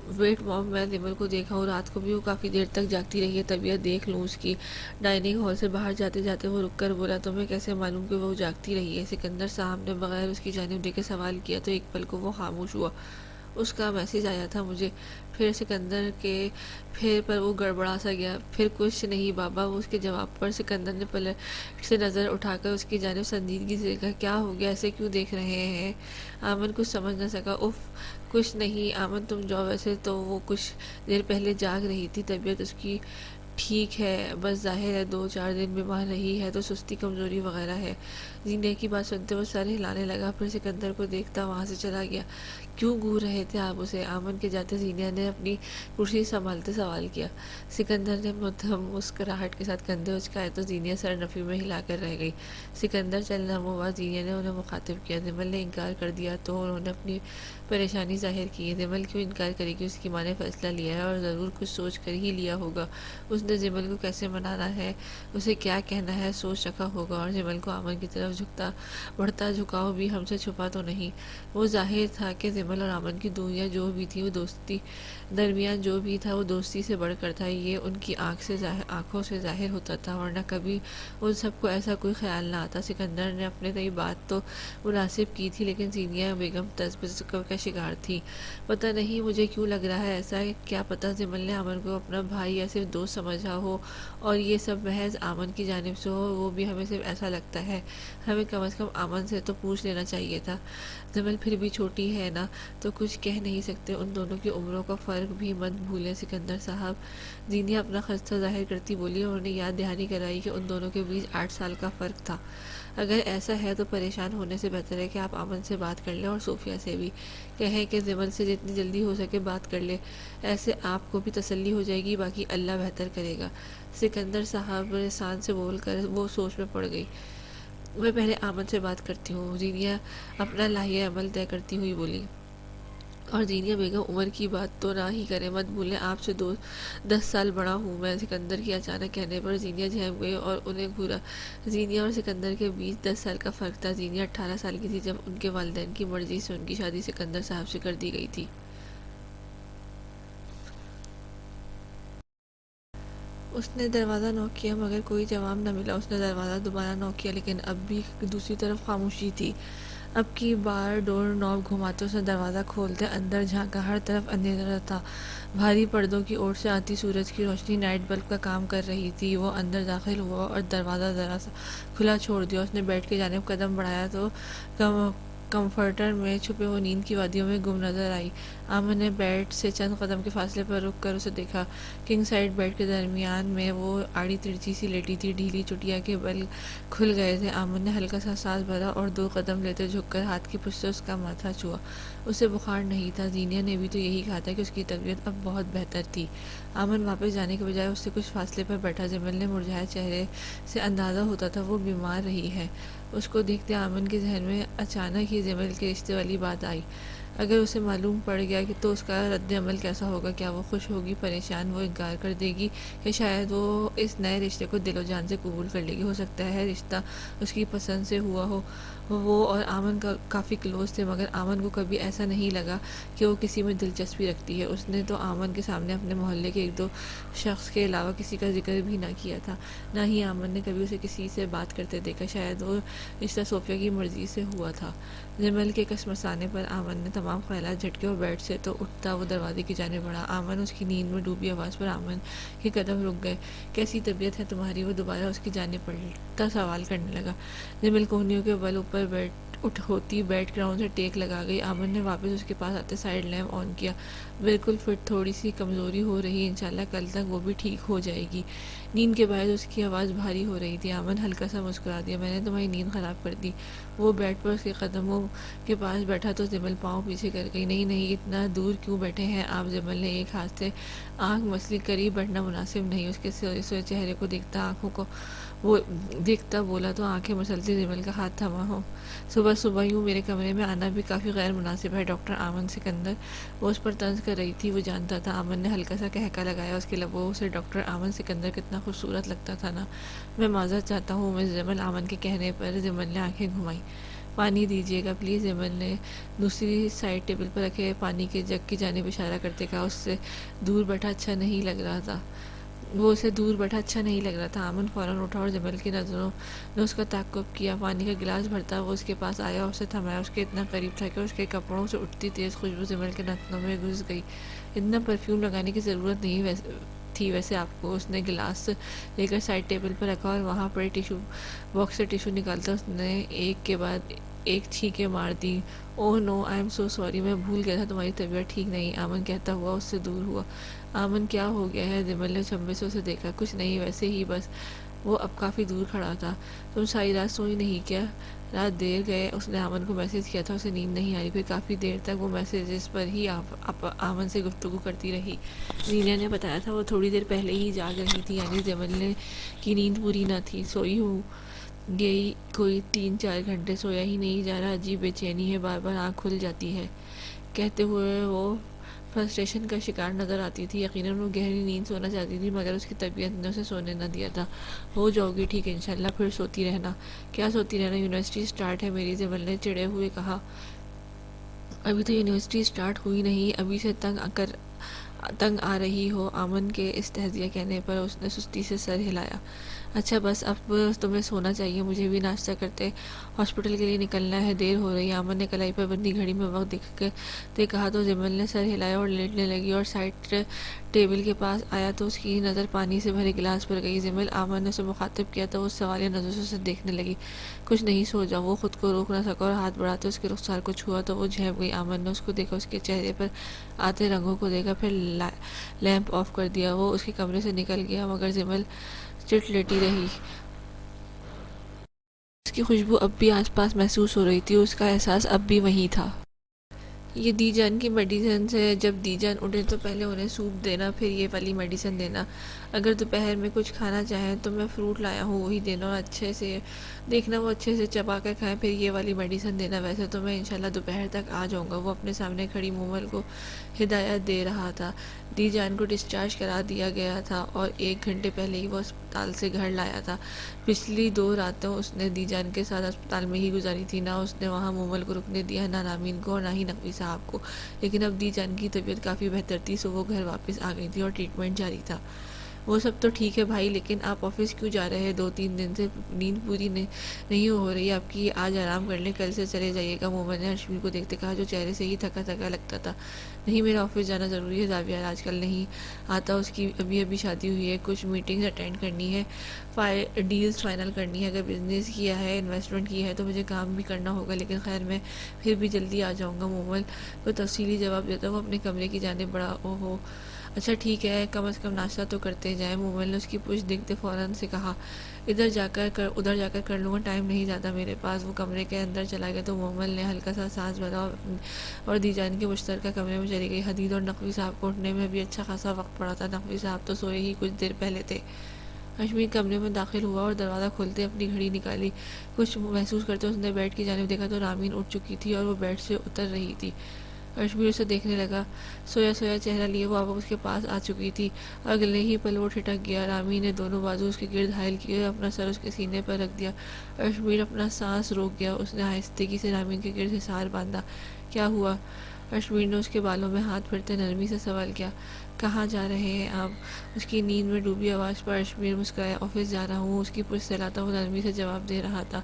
ویٹ مام، میں نمل کو دیکھا ہوں، رات کو بھی وہ کافی دیر تک جاگتی رہی ہے، طبیعت دیکھ لوں اس کی۔ ڈائننگ ہال سے باہر جاتے جاتے وہ رک کر بولا، تمہیں کیسے معلوم کہ وہ جاگتی رہی ہے؟ سکندر صاحب نے بغیر اس کی جانب دیکھے سوال کیا تو ایک پل کو وہ خاموش ہوا۔ اس کا میسج آیا تھا مجھے۔ پھر سکندر کے پھر پر وہ گڑبڑا سا گیا۔ پھر کچھ نہیں بابا، وہ اس کے جواب پر سکندر نے پلٹ سے نظر اٹھا کر اس کی جانب سنجیدگی سے دیکھا۔ کیا ہو گیا؟ ایسے کیوں دیکھ رہے ہیں؟ آمن کچھ سمجھ نہ سکا۔ اف، کچھ نہیں آمن، تم جاؤ۔ ویسے تو وہ کچھ دیر پہلے جاگ رہی تھی، طبیعت اس کی ٹھیک ہے، بس ظاہر ہے 2-4 دن بیمار رہی ہے تو سستی کمزوری وغیرہ ہے۔ زینیہ کی بات سنتے وہ سر ہلانے لگا، پھر سکندر کو دیکھتا وہاں سے چلا گیا۔ کیوں گھور رہے تھے آپ اسے؟ آمن کے جاتے زینیہ نے اپنی کرسی سنبھالتے سوال کیا۔ سکندر نے مدھم مسکراہٹ کے ساتھ کندھے اچکائے تو زینیہ سر نفی میں ہلا کر رہ گئی۔ سکندر چلنا ہوا، زینیہ نے انہیں مخاطب کیا۔ نمل نے انکار کر دیا تو انہوں نے اپنی پریشانی ظاہر کی۔ نمل کیوں انکار کرے گی؟ اس کی ماں نے فیصلہ لیا ہے اور ضرور کچھ سوچ کر ہی لیا ہوگا۔ اس نے جمل کو کیسے منانا ہے، اسے کیا کہنا ہے سوچ رکھا ہوگا، اور جمل کو امن کی طرف بڑھتا جھکاؤ بھی ہم سے چھپا تو نہیں۔ وہ ظاہر تھا کہ جمل اور امن کی دنیا جو بھی تھی وہ دوستی درمیان جو بھی تھا وہ دوستی سے بڑھ کر تھا، یہ ان کی آنکھوں سے ظاہر ہوتا تھا، ورنہ کبھی ان سب کو ایسا کوئی خیال نہ آتا۔ سکندر نے اپنے تئیں بات تو مناسب کی تھی، لیکن زینیا بیگم تذبذب کا شکار تھی۔ پتہ نہیں مجھے کیوں لگ رہا ہے ایسا، کیا پتہ جمل نے امن کو اپنا بھائی یا صرف دوست سمجھا ہو اور یہ سب محض امن کی جانب سے ہو، وہ بھی ہمیں صرف ایسا لگتا ہے۔ ہمیں کم از کم امن سے تو پوچھ لینا چاہیے تھا۔ جمل پھر بھی چھوٹی ہے نا، تو کچھ کہہ نہیں سکتے، ان دونوں کی عمروں کا فرق بھی مت بھولیں سکندر صاحب۔ زینیا اپنا خستہ ظاہر کرتی بولی اور انہیں یاد دہانی کرائی کہ ان دونوں کے بیچ 8 سال کا فرق تھا۔ اگر ایسا ہے تو پریشان ہونے سے بہتر ہے کہ آپ امن سے بات کر لیں، اور صوفیہ سے بھی کہیں کہ جمل سے جتنی جلدی ہو سکے بات کر لے، ایسے آپ کو بھی تسلی ہو جائے گی، باقی اللہ بہتر کرے گا۔ سکندر صاحب لسان سے بول کر وہ سوچ میں پڑ گئی۔ میں پہلے آمن سے بات کرتی ہوں، زینیا اپنا لائحہ عمل طے کرتی ہوئی بولی۔ اور زینیا بیگم عمر کی بات تو نہ ہی کریں، مت بھولیں آپ سے 10 سال بڑا ہوں میں۔ سکندر کی اچانک کہنے پر زینیا جھنک گئی اور انہیں گھورا۔ زینیا اور سکندر کے بیچ 10 سال کا فرق تھا۔ زینیا 18 سال کی تھی جب ان کے والدین کی مرضی سے ان کی شادی سکندر صاحب سے کر دی گئی تھی۔ اس نے دروازہ نوک کیا مگر کوئی جواب نہ ملا۔ اس نے دروازہ دوبارہ نوک کیا لیکن اب بھی دوسری طرف خاموشی تھی۔ اب کی بار ڈور نوب گھماتے اس نے دروازہ کھولتے اندر جھانکا، ہر طرف اندھیرا تھا۔ بھاری پردوں کی اوٹ سے آتی سورج کی روشنی نائٹ بلب کا کام کر رہی تھی۔ وہ اندر داخل ہوا اور دروازہ ذرا سا کھلا چھوڑ دیا۔ اس نے بیڈ کی جانب قدم بڑھایا تو کمفرٹر میں چھپے وہ نیند کی وادیوں میں گم نظر آئی۔ آمن نے بیڈ سے چند قدم کے فاصلے پر رک کر اسے دیکھا۔ کنگ سائڈ بیڈ کے درمیان میں وہ آڑی ترچی سی لیٹی تھی، ڈھیلی چٹیا کے بل کھل گئے تھے۔ آمن نے ہلکا سا سانس بھرا اور 2 قدم لیتے جھک کر ہاتھ کی پشت سے اس کا ماتھا چھوا۔ اسے بخار نہیں تھا، زینیا نے بھی تو یہی کہا تھا کہ اس کی طبیعت اب بہت بہتر تھی۔ آمن واپس جانے کے بجائے اس سے کچھ فاصلے پر بیٹھا۔ جمل نے مرجھائے چہرے سے اندازہ ہوتا تھا وہ بیمار رہی ہے۔ اس کو دیکھتے آمن کے ذہن میں اچانک ہی جمل کے رشتے والی بات آئی۔ اگر اسے معلوم پڑ گیا کہ تو اس کا رد عمل کیسا ہوگا، کیا وہ خوش ہوگی، پریشان، وہ انکار کر دے گی، کہ شاید وہ اس نئے رشتے کو دل و جان سے قبول کر لے گی۔ ہو سکتا ہے رشتہ اس کی پسند سے ہوا ہو۔ وہ اور آمن کافی کلوز تھے، مگر آمن کو کبھی ایسا نہیں لگا کہ وہ کسی میں دلچسپی رکھتی ہے۔ اس نے تو آمن کے سامنے اپنے محلے کے 1-2 شخص کے علاوہ کسی کا ذکر بھی نہ کیا تھا، نہ ہی آمن نے کبھی اسے کسی سے بات کرتے دیکھا۔ شاید وہ رشتہ صوفیہ کی مرضی سے ہوا تھا۔ جمل کے کشمکشانے پر آمن نے تمام خیالات جھٹکے اور بیڈ سے تو اٹھتا وہ دروازے کی جانب بڑھا۔ آمن اس کی نیند میں ڈوبی آواز پر آمن کے قدم رک گئے۔ کیسی طبیعت ہے تمہاری؟ وہ دوبارہ اس کی جانب پلٹا سوال کرنے لگا۔ جمل کوہنیوں کے بل اوپر ہوتی بیڈ گراؤنڈ سے ٹیک لگا گئی۔ آمن نے واپس اس کے پاس آتے سائڈ لیمپ آن کیا۔ بالکل فٹ، تھوڑی سی کمزوری ہو رہی، انشاءاللہ کل تک وہ بھی ٹھیک ہو جائے گی۔ نیند کے باعث اس کی آواز بھاری ہو رہی تھی۔ آمن ہلکا سا مسکرا دیا۔ میں نے تمہاری نیند خراب کر دی۔ وہ بیڈ پر اس کے قدموں کے پاس بیٹھا تو جمل پاؤں پیچھے کر گئی۔ نہیں نہیں، اتنا دور کیوں بیٹھے ہیں آپ؟ جمل نے ایک ہاتھ سے آنکھ مسلی، قریب بیٹھنا مناسب نہیں۔ اس کے سوئے چہرے کو دیکھتا آنکھوں کو وہ دیکھتا بولا تو آنکھیں مسلتی جمل کا ہاتھ تھما ہو۔ صبح صبح یوں میرے کمرے میں آنا بھی کافی غیر مناسب ہے ڈاکٹر آمن سکندر۔ وہ اس پر طنز کر رہی تھی، وہ جانتا تھا۔ آمن نے ہلکا سا قہقہ لگایا۔ اس کے لبوں سے ڈاکٹر آمن سکندر کتنا خوبصورت لگتا تھا نا۔ میں معذرت چاہتا ہوں مس جمل۔ آمن کے کہنے پر جمل نے آنکھیں گھمائیں۔ پانی دیجیے گا پلیز، جمل نے دوسری سائڈ ٹیبل پر رکھے پانی کے جگ کی جانب اشارہ کرتے کہا۔ اس سے دور بیٹھا اچھا نہیں لگ رہا تھا۔ وہ اسے دور بیٹھا اچھا نہیں لگ رہا تھا۔ آمن فوراً اٹھا اور جمل کی نظروں نے اس کا تعقب کیا۔ پانی کا گلاس بھرتا وہ اس کے پاس آیا اور اسے تھمایا۔ اس کے اتنا قریب تھا کہ اس کے کپڑوں سے اٹھتی تیز خوشبو جمل کے نتنوں میں گھس گئی۔ اتنا پرفیوم لگانے کی ضرورت نہیں تھی ویسے آپ کو۔ اس نے گلاس لے کر سائڈ ٹیبل پر رکھا اور وہاں پڑے ٹیشو باکس سے ٹیشو نکالتا اس نے ایک کے بعد ایک چھینکیں مار دی۔ اوہ نو، آئی ایم سو سوری، میں بھول گیا تھا تمہاری طبیعت ٹھیک نہیں، آمن کہتا ہوا اس سے دور ہوا۔ آمن کیا ہو گیا ہے؟ جمل نے چنبے سے اسے دیکھا۔ کچھ نہیں، ویسے ہی بس۔ وہ اب کافی دور کھڑا تھا۔ تم ساری رات سوئی نہیں کیا؟ رات دیر گئے۔ اس نے آمن کو میسج کیا تھا، اسے نیند نہیں آ رہی۔ پھر کافی دیر تک وہ میسیجز پر ہی آمن سے گفتگو کرتی رہی۔ زینیا نے بتایا تھا وہ تھوڑی دیر پہلے ہی جاگ رہی تھی، یعنی جمل کی نیند پوری نہ تھی۔ سوئی ہوں گئی کوئی 3-4 گھنٹے، سویا ہی نہیں جا رہا، عجیب بے چینی ہے، بار بار آنکھ کھل جاتی ہے۔ کہتے ہوئے وہ فرسٹریشن کا شکار نظر آتی تھی. یقیناً وہ گہری نیند سونا چاہتی تھی مگر اس کی طبیعت نے اسے سونے نہ دیا تھا. ہو جاؤ گی ٹھیک انشاءاللہ، پھر سوتی رہنا. کیا سوتی رہنا، یونیورسٹی سٹارٹ ہے میری، زمل نے چڑے ہوئے کہا. ابھی تو یونیورسٹی سٹارٹ ہوئی نہیں، ابھی سے تنگ آ رہی ہو. آمن کے استہزیہ کہنے پر اس نے سستی سے سر ہلایا. اچھا بس اب تمہیں سونا چاہیے، مجھے بھی ناشتہ کرتے ہاسپٹل کے لیے نکلنا ہے، دیر ہو رہی ہے. آمن نے کلائی پر بندی گھڑی میں وقت دیکھتے کہا تو جمل نے سر ہلایا اور لیٹنے لگی اور سائڈ ٹیبل کے پاس آیا تو اس کی نظر پانی سے بھرے گلاس پر گئی. جمل، آمن نے اسے مخاطب کیا تو وہ سوالیہ نظروں سے اسے دیکھنے لگی. کچھ نہیں، سو جاؤ. وہ خود کو روک نہ سکا اور ہاتھ بڑھاتے اس کے رخسار کو چھوا تو وہ جھینپ گئی. آمن نے اس کو دیکھا، اس کے چہرے پر آتے رنگوں کو دیکھا، پھر لیمپ آف کر دیا. وہ اس کے کمرے سے نکل گیا مگر جمل چٹ لیٹی رہی. اس کی خوشبو اب بھی آس پاس محسوس ہو رہی تھی، اس کا احساس اب بھی وہیں تھا. یہ دی جان کی میڈیسن ہے، جب دی جان اٹھے تو پہلے انہیں سوپ دینا، پھر یہ والی میڈیسن دینا. اگر دوپہر میں کچھ کھانا چاہیں تو میں فروٹ لایا ہوں وہی دینا اور اچھے سے دیکھنا وہ اچھے سے چبا کر کھائیں، پھر یہ والی میڈیسن دینا. ویسے تو میں انشاءاللہ دوپہر تک آ جاؤں گا. وہ اپنے سامنے کھڑی مومل کو ہدایت دے رہا تھا. دی جان کو ڈسچارج کرا دیا گیا تھا اور 1 گھنٹے پہلے ہی وہ اسپتال سے گھر لایا تھا. پچھلی 2 راتیں اس نے دی جان کے ساتھ اسپتال میں ہی گزاری تھی. نہ اس نے وہاں مومل کو رکنے دیا، نہ رامین کو اور نہ ہی نقوی صاحب کو. لیکن اب دی جان کی طبیعت کافی بہتر تھی سو وہ گھر واپس آ گئی تھی اور ٹریٹمنٹ جاری تھا. وہ سب تو ٹھیک ہے بھائی، لیکن آپ آفس کیوں جا رہے ہیں؟ 2-3 دن سے نیند پوری نہیں ہو رہی آپ کی. آج آرام کر لیں، کل سے چلے جائیے گا. مومن نے اشمیر کو دیکھتے کہا جو چہرے سے ہی تھکا تھکا لگتا تھا. نہیں، میرا آفس جانا ضروری ہے. زاویہ آج کل نہیں آتا، اس کی ابھی شادی ہوئی ہے، کچھ میٹنگز اٹینڈ کرنی ہے، ڈیلز فائنل کرنی ہے. اگر بزنس کیا ہے، انویسٹمنٹ کی ہے تو مجھے کام بھی کرنا ہوگا، لیکن خیر میں پھر بھی جلدی آ جاؤں گا. مومل کو تفصیلی جواب دیتا ہوں اپنے کمرے کی جانب بڑھا. اوہو اچھا ٹھیک ہے، کم از کم ناشتہ تو کرتے جائیں. مومل نے اس کی پوچھ دیکھتے فوراً سے کہا. ادھر جا کر کر لوں گا، ٹائم نہیں زیادہ میرے پاس. وہ کمرے کے اندر چلا گیا تو مومل نے ہلکا سا سانس بھرا اور دی جان کے مشترکہ کمرے میں چلی گئی. حدید اور نقوی صاحب کو اٹھنے میں بھی اچھا خاصا وقت پڑا تھا. نقوی صاحب تو سوئے ہی کچھ دیر پہلے تھے. اشمیر کمرے میں داخل ہوا اور دروازہ کھولتے اپنی گھڑی نکالی. کچھ محسوس کرتے اس نے بیڈ کی جانب دیکھا تو رامین اٹھ چکی تھی اور وہ بیڈ سے اتر رہی تھی. اشمیر اسے دیکھنے لگا. سویا چہرہ لیے وہ اب اس کے پاس آ چکی تھی. اگلے ہی پل وہ ٹھٹک گیا. رامین نے دونوں بازو اس کے گرد حائل کیے اور اپنا سر اس کے سینے پر رکھ دیا. اشمیر اپنا سانس روک گیا. اس نے آہستگی سے رامین کے گرد حصار باندھا. کیا ہوا؟ اشمیر نے اس کے بالوں میں ہاتھ پھیرتے نرمی سے سوال کیا. کہاں جا رہے ہیں آپ؟ اس کی نیند میں ڈوبی آواز پر اشمیر مسکرایا. آفس جا رہا ہوں، اس کی پشت سہلاتا ہوا نرمی سے جواب دے رہا تھا.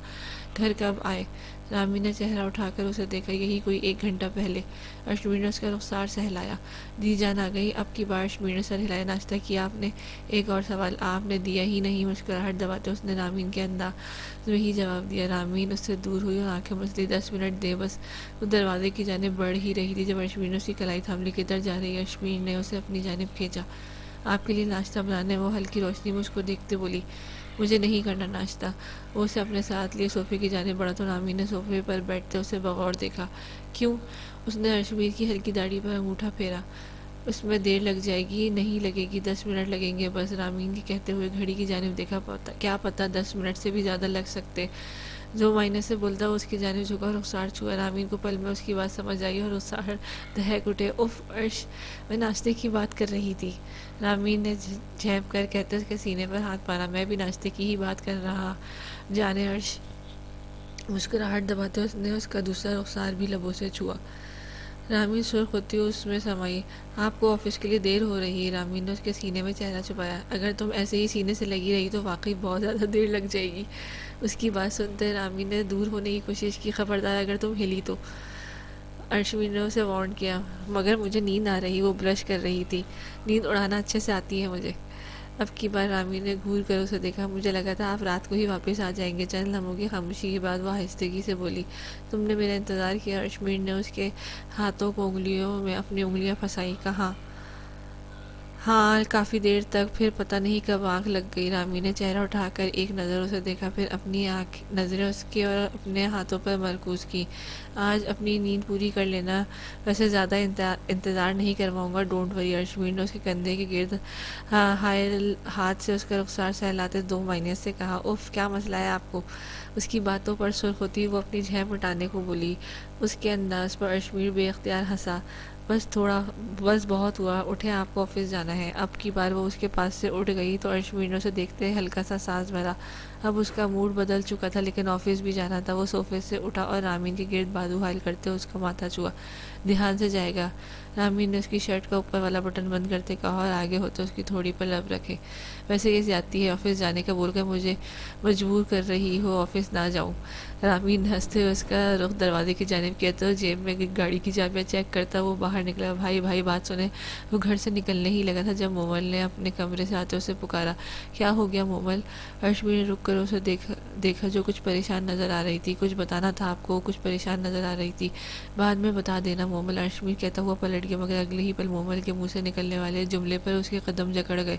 گھر کب آئے؟ رامین نے چہرہ اٹھا کر اسے دیکھا. یہی کوئی 1 گھنٹہ پہلے. اشمیر نے اس کا رخسار سہلایا. دی جان آ گئی؟ اب کی بار اشمیر نے سر ہلایا. ناشتہ کیا آپ نے؟ ایک اور سوال، آپ نے دیا ہی نہیں. مسکراہٹ دباتے اس نے رامین کے انداز میں ہی جواب دیا. رامین اس سے دور ہوئی اور آنکھیں مسلی. 10 منٹ دے بس. وہ دروازے کی جانب بڑھ ہی رہی تھی جب اشمیر نے اس کی کلائی تھام لی. کدھر جا رہی ہے؟ اشمیر نے اسے اپنی جانب کھینچا. آپ کے لیے ناشتہ بنانے. وہ ہلکی روشنی میں اس کو دیکھتے بولی. مجھے نہیں کرنا ناشتہ. وہ اسے اپنے ساتھ لیے صوفے کی جانب بڑھا تو رامین نے صوفے پر بیٹھتے اسے بغور دیکھا. کیوں؟ اس نے اشمیر کی ہلکی داڑھی پر انگوٹھا پھیرا. اس میں دیر لگ جائے گی؟ نہیں لگے گی، 10 منٹ لگیں گے بس. رامین کے کہتے ہوئے گھڑی کی جانب دیکھا. کیا پتہ 10 منٹ سے بھی زیادہ لگ سکتے. جو معنی سے بولتا وہ اس کی جانب جھکا اور رخسار چھوا. رامین کو پل میں اس کی بات سمجھ آئی اور رخسار دہک اٹھے. اف عرش، میں ناشتے کی بات کر رہی تھی. رامین نے جھینپ کر کہتے اس کے سینے پر ہاتھ مارا. میں بھی ناشتے کی ہی بات کر رہا جانے عرش. مسکراہٹ دباتے اس نے اس کا دوسرا رخسار بھی لبوں سے چھوا. رامین سرخ ہوتی اس میں سمائی. آپ کو آفس کے لیے دیر ہو رہی ہے. رامین نے اس کے سینے میں چہرہ چھپایا. اگر تم ایسے ہی سینے سے لگی رہی تو واقعی بہت زیادہ دیر لگ جائے گی. اس کی بات سنتے رامین نے دور ہونے کی کوشش کی. خبردار اگر تم ہلی تو. اشمیر نے اسے وارن کیا. مگر مجھے نیند آ رہی. وہ برش کر رہی تھی. نیند اڑانا اچھے سے آتی ہے مجھے. اب کی بار رامین نے گھور کر اسے دیکھا. مجھے لگا تھا آپ رات کو ہی واپس آ جائیں گے. چند لمحوں کی خاموشی کے بعد وہ آہستگی سے بولی. تم نے میرا انتظار کیا؟ اشمیر نے اس کے ہاتھوں کو انگلیوں میں اپنی انگلیاں پھنسائی. کہاں؟ ہاں کافی دیر تک. پھر پتہ نہیں کب آنکھ لگ گئی. رامین نے چہرہ اٹھا کر ایک نظر اسے دیکھا، پھر اپنی نظریں اس کی اور اپنے ہاتھوں پر مرکوز کی. آج اپنی نیند پوری کر لینا. ویسے زیادہ انتظار نہیں کرواؤں گا. Don't worry. اشمیر نے اس کے کندھے کے گرد حائل ہاتھ سے اس کا رخسار سہلاتے 2 معنی سے کہا. اف، کیا مسئلہ ہے آپ کو؟ اس کی باتوں پر سرخ ہوتی وہ اپنی جھینپ ہٹانے کو بولی. اس کے انداز پر اشمیر بے اختیار ہنسا. بس بہت ہوا، اٹھے، آپ کو آفس جانا ہے۔ اب کی بار وہ اس کے پاس سے اٹھ گئی تو ارشمین نے اسے دیکھتے ہلکا سا سانس بھرا۔ اب اس کا موڈ بدل چکا تھا لیکن آفس بھی جانا تھا۔ وہ صوفے سے اٹھا اور رامین کے گرد بازو حائل کرتے اس کا ماتھا چھوا۔ دھیان سے جائے گا، رامین نے اس کی شرٹ کا اوپر والا بٹن بند کرتے کہا اور آگے ہوتے اس کی تھوڑی پر لب رکھے۔ ویسے یہ زیادتی ہے، آفس جانے کا بول کر مجھے مجبور کر رہی ہو آفس نہ جاؤں۔ رامین نے ہنستے ہوئے اس کا رخ دروازے کی جانب کیا تو جیب میں گاڑی کی چابیاں چیک کرتا وہ باہر نکلا۔ بھائی بات سنیں۔ وہ گھر سے نکلنے ہی لگا تھا جب مومل نے اپنے کمرے سے آتے اسے پکارا۔ کیا ہو گیا مومل؟ ارشمی نے رک کر اسے دیکھا جو کچھ پریشان نظر آ رہی تھی۔ کچھ بتانا تھا آپ کو؟ کچھ پریشان نظر آ رہی تھی؟ بعد میں بتا دینا مومل، ارشمی کہتا ہوا پلٹ گیا، مگر اگلے ہی پل مومل کے منہ سے نکلنے والے جملے پر اس کے قدم جکڑ گئے۔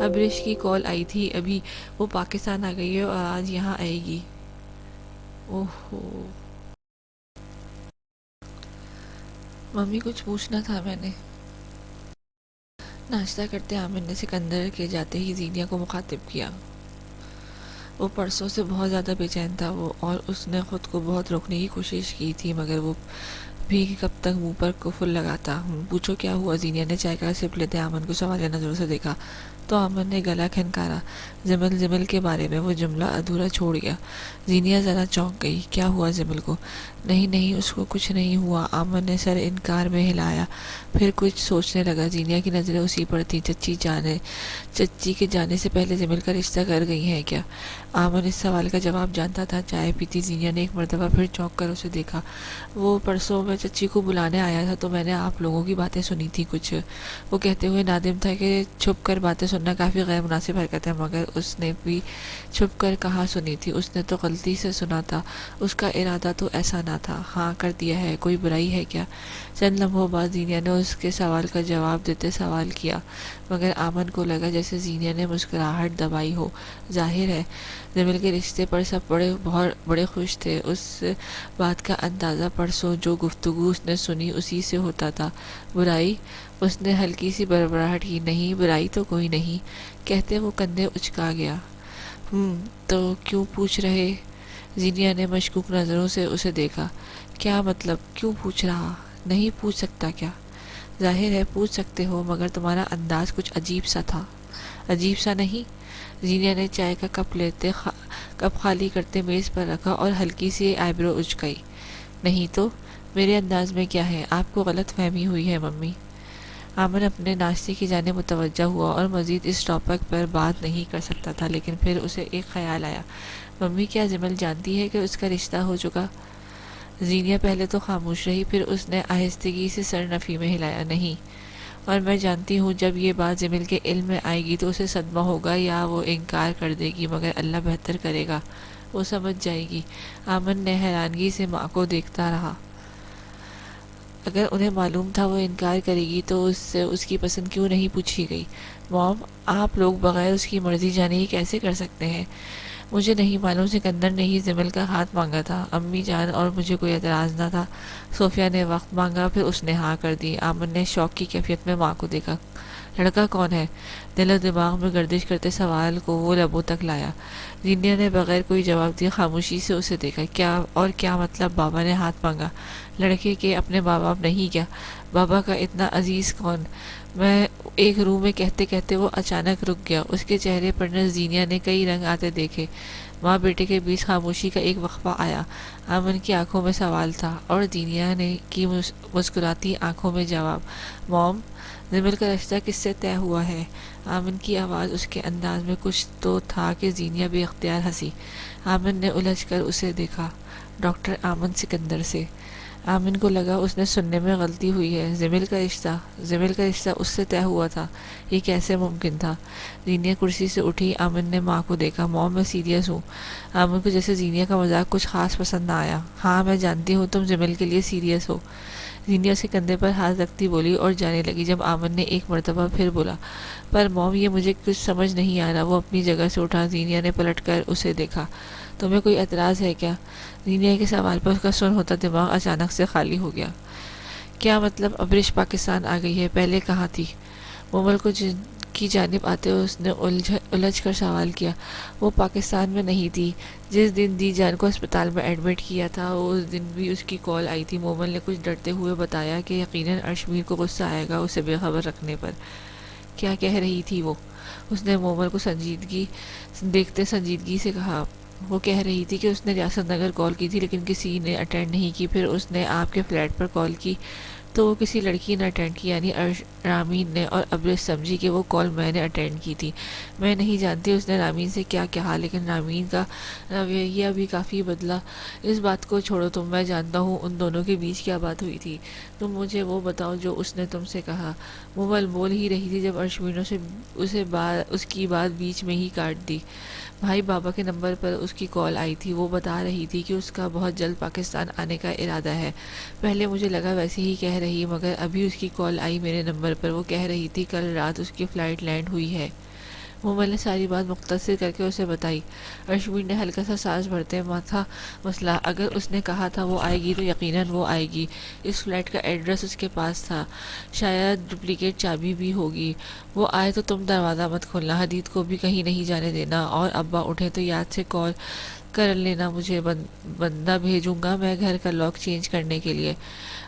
ابریش کی کال آئی تھی ابھی، وہ پاکستان آ گئی ہے اور آج یہاں آئے گی۔ اوہو، ممی کچھ پوچھنا تھا میں نے۔ ناشتہ کرتے عامر نے سکندر کے جاتے ہی زینیا کو مخاطب کیا۔ وہ پرسوں سے بہت زیادہ بے چین تھا وہ، اور اس نے خود کو بہت روکنے کی کوشش کی تھی مگر وہ بھی کب تک منہ پر قفل لگاتا۔ پوچھو کیا ہوا؟ زینیا نے چائے کا سپ لیتے آمن کو سوالیہ نظروں سے دیکھا تو آمن نے گلا کھنکارا۔ زمل کے بارے میں وہ جملہ ادھورا چھوڑ گیا۔ زینیا ذرا چونک گئی۔ کیا ہوا زمل کو؟ نہیں اس کو کچھ نہیں ہوا، آمن نے سر انکار میں ہلایا، پھر کچھ سوچنے لگا۔ زینیا کی نظریں اسی پر تھیں۔ چچی کے جانے سے پہلے زمل کا رشتہ کر گئی ہیں کیا؟ آمن اس سوال کا جواب جانتا تھا۔ چائے پیتی زینیا نے ایک مرتبہ پھر چونک کر اسے دیکھا۔ وہ پرسوں میں چچی کو بلانے آیا تھا تو میں نے آپ لوگوں کی باتیں سنی تھی کچھ۔ وہ کہتے ہوئے نادم تھا کہ چھپ کر باتیں سننا کافی غیر مناسب حرکت ہے، مگر اس نے بھی چھپ کر کہاں سنی تھی، اس نے تو غلطی سے سنا تھا، اس کا ارادہ تو ایسا نہ تھا۔ ہاں کر دیا ہے، کوئی برائی ہے کیا؟ چند لمحوں بعد زینیا نے اس کے سوال کا جواب دیتے سوال کیا، مگر آمن کو لگا جیسے زینیا نے مسکراہٹ دبائی ہو۔ ظاہر ہے زمل کے رشتے پر سب بڑے خوش تھے۔ اس بات کا اندازہ پرسوں جو گفتگو اس نے سنی اسی سے ہوتا تھا۔ برائی؟ اس نے ہلکی سی بڑبڑاہٹ کی۔ نہیں برائی تو کوئی نہیں، کہتے وہ کندھے اچکا گیا۔ تو کیوں پوچھ رہے؟ زینیا نے مشکوک نظروں سے اسے دیکھا۔ کیا مطلب کیوں پوچھ رہا؟ نہیں پوچھ سکتا کیا؟ ظاہر ہے پوچھ سکتے ہو، مگر تمہارا انداز کچھ عجیب سا تھا۔ عجیب سا نہیں؟ زینیا نے چائے کا کپ خالی کرتے میز پر رکھا اور ہلکی سی آئیبرو اچکائی۔ نہیں تو میرے انداز میں کیا ہے؟ آپ کو غلط فہمی ہوئی ہے ممی۔ آمن اپنے ناشتے کی جانب متوجہ ہوا اور مزید اس ٹاپک پر بات نہیں کر سکتا تھا، لیکن پھر اسے ایک خیال آیا۔ ممی کیا زمل جانتی ہے کہ اس کا رشتہ ہو چکا؟ زینیا پہلے تو خاموش رہی، پھر اس نے آہستگی سے سر نفی میں ہلایا۔ نہیں، اور میں جانتی ہوں جب یہ بات زمل کے علم میں آئے گی تو اسے صدمہ ہوگا یا وہ انکار کر دے گی، مگر اللہ بہتر کرے گا، وہ سمجھ جائے گی۔ آمن نے حیرانگی سے ماں کو دیکھتا رہا۔ اگر انہیں معلوم تھا وہ انکار کرے گی تو اس سے اس کی پسند کیوں نہیں پوچھی گئی؟ موم، آپ لوگ بغیر اس کی مرضی جانے یہ کیسے کر سکتے ہیں؟ مجھے نہیں معلوم، سکندر نے ہی زمل کا ہاتھ مانگا تھا امی جان، اور مجھے کوئی اعتراض نہ تھا۔ صوفیہ نے وقت مانگا، پھر اس نے ہاں کر دی۔ آمن نے شوق کی کیفیت میں ماں کو دیکھا۔ لڑکا کون ہے؟ دل و دماغ میں گردش کرتے سوال کو وہ لبوں تک لایا۔ زینیا نے بغیر کوئی جواب دیے خاموشی سے اسے دیکھا۔ کیا مطلب؟ بابا نے ہاتھ مانگا؟ لڑکے کے اپنے ماں باپ نہیں کیا؟ بابا کا اتنا عزیز کون؟ میں ایک روح میں کہتے کہتے وہ اچانک رک گیا۔ اس کے چہرے پر زینیا نے کئی رنگ آتے دیکھے۔ ماں بیٹے کے بیچ خاموشی کا ایک وقفہ آیا۔ آمن کی آنکھوں میں سوال تھا اور زینیا نے کی مسکراتی آنکھوں میں جواب۔ موم، زمل کا رشتہ کس سے طے ہوا ہے؟ آمن کی آواز، اس کے انداز میں کچھ تو تھا کہ زینیا بے اختیار ہنسی۔ آمن نے الجھ کر اسے دیکھا۔ ڈاکٹر آمن سکندر سے۔ آمن کو لگا اس نے سننے میں غلطی ہوئی ہے۔ زمل کا رشتہ اس سے طے ہوا تھا؟ یہ کیسے ممکن تھا؟ زینیا کرسی سے اٹھی۔ آمن نے ماں کو دیکھا۔ موم، میں سیریس ہوں۔ آمن کو جیسے زینیا کا مذاق کچھ خاص پسند نہ آیا۔ ہاں میں جانتی ہوں تم زمل کے لیے سیریس ہو۔ زینیا اس کے کندھے پر ہاتھ رکھتی بولی اور جانے لگی جب آمن نے ایک مرتبہ پھر بولا، پر موم یہ مجھے کچھ سمجھ نہیں آ رہا۔ وہ اپنی جگہ سے اٹھا۔ زینیا نے پلٹ کر اسے دیکھا۔ تمہیں کوئی اعتراض ہے کیا؟ زینیا کے سوال پر اس کا سن ہوتا دماغ اچانک سے خالی ہو گیا۔ کیا مطلب؟ ابریش پاکستان آ گئی ہے؟ پہلے کہاں تھی؟ مومل کو جن کی جانب آتے ہوئے اس نے الجھ کر سوال کیا۔ وہ پاکستان میں نہیں تھی۔ جس دن دی جان کو ہسپتال میں ایڈمٹ کیا تھا اس دن بھی اس کی کال آئی تھی۔ مومل نے کچھ ڈرتے ہوئے بتایا کہ یقیناً ارشمیر کو غصہ آئے گا اسے بے خبر رکھنے پر۔ کیا کہہ رہی تھی وہ؟ اس نے مومل کو سنجیدگی سے کہا۔ وہ کہہ رہی تھی کہ اس نے ریاست نگر کال کی تھی لیکن کسی نے اٹینڈ نہیں کی، پھر اس نے آپ کے فلیٹ پر کال کی تو وہ کسی لڑکی نے اٹینڈ کی، یعنی رامین نے، اور ابرش سمجھی کہ وہ کال میں نے اٹینڈ کی تھی۔ میں نہیں جانتی اس نے رامین سے کیا کہا، لیکن رامین کا رویہ بھی کافی بدلا۔ اس بات کو چھوڑو تم، میں جانتا ہوں ان دونوں کے بیچ کیا بات ہوئی تھی۔ تم مجھے وہ بتاؤ جو اس نے تم سے کہا۔ مومل بول ہی رہی تھی جب ارشمیر نے اس کی بات بیچ میں ہی کاٹ دی۔ بھائی بابا کے نمبر پر اس کی کال آئی تھی۔ وہ بتا رہی تھی کہ اس کا بہت جلد پاکستان آنے کا ارادہ ہے۔ پہلے مجھے لگا ویسے ہی کہہ رہی، مگر ابھی اس کی کال آئی میرے نمبر پر۔ وہ کہہ رہی تھی کل رات اس کی فلائٹ لینڈ ہوئی ہے۔ مومل نے ساری بات مختصر کر کے اسے بتائی۔ ارشمیر نے ہلکا سا سانس بھرتے ماتھا مسلا۔ اگر اس نے کہا تھا وہ آئے گی تو یقیناً وہ آئے گی۔ اس فلیٹ کا ایڈریس اس کے پاس تھا، شاید ڈپلیکیٹ چابی بھی ہوگی۔ وہ آئے تو تم دروازہ مت کھولنا، حدید کو بھی کہیں نہیں جانے دینا، اور ابا اٹھے تو یاد سے کال کر لینا مجھے، بندہ بھیجوں گا میں گھر کا لاک چینج کرنے کے لیے۔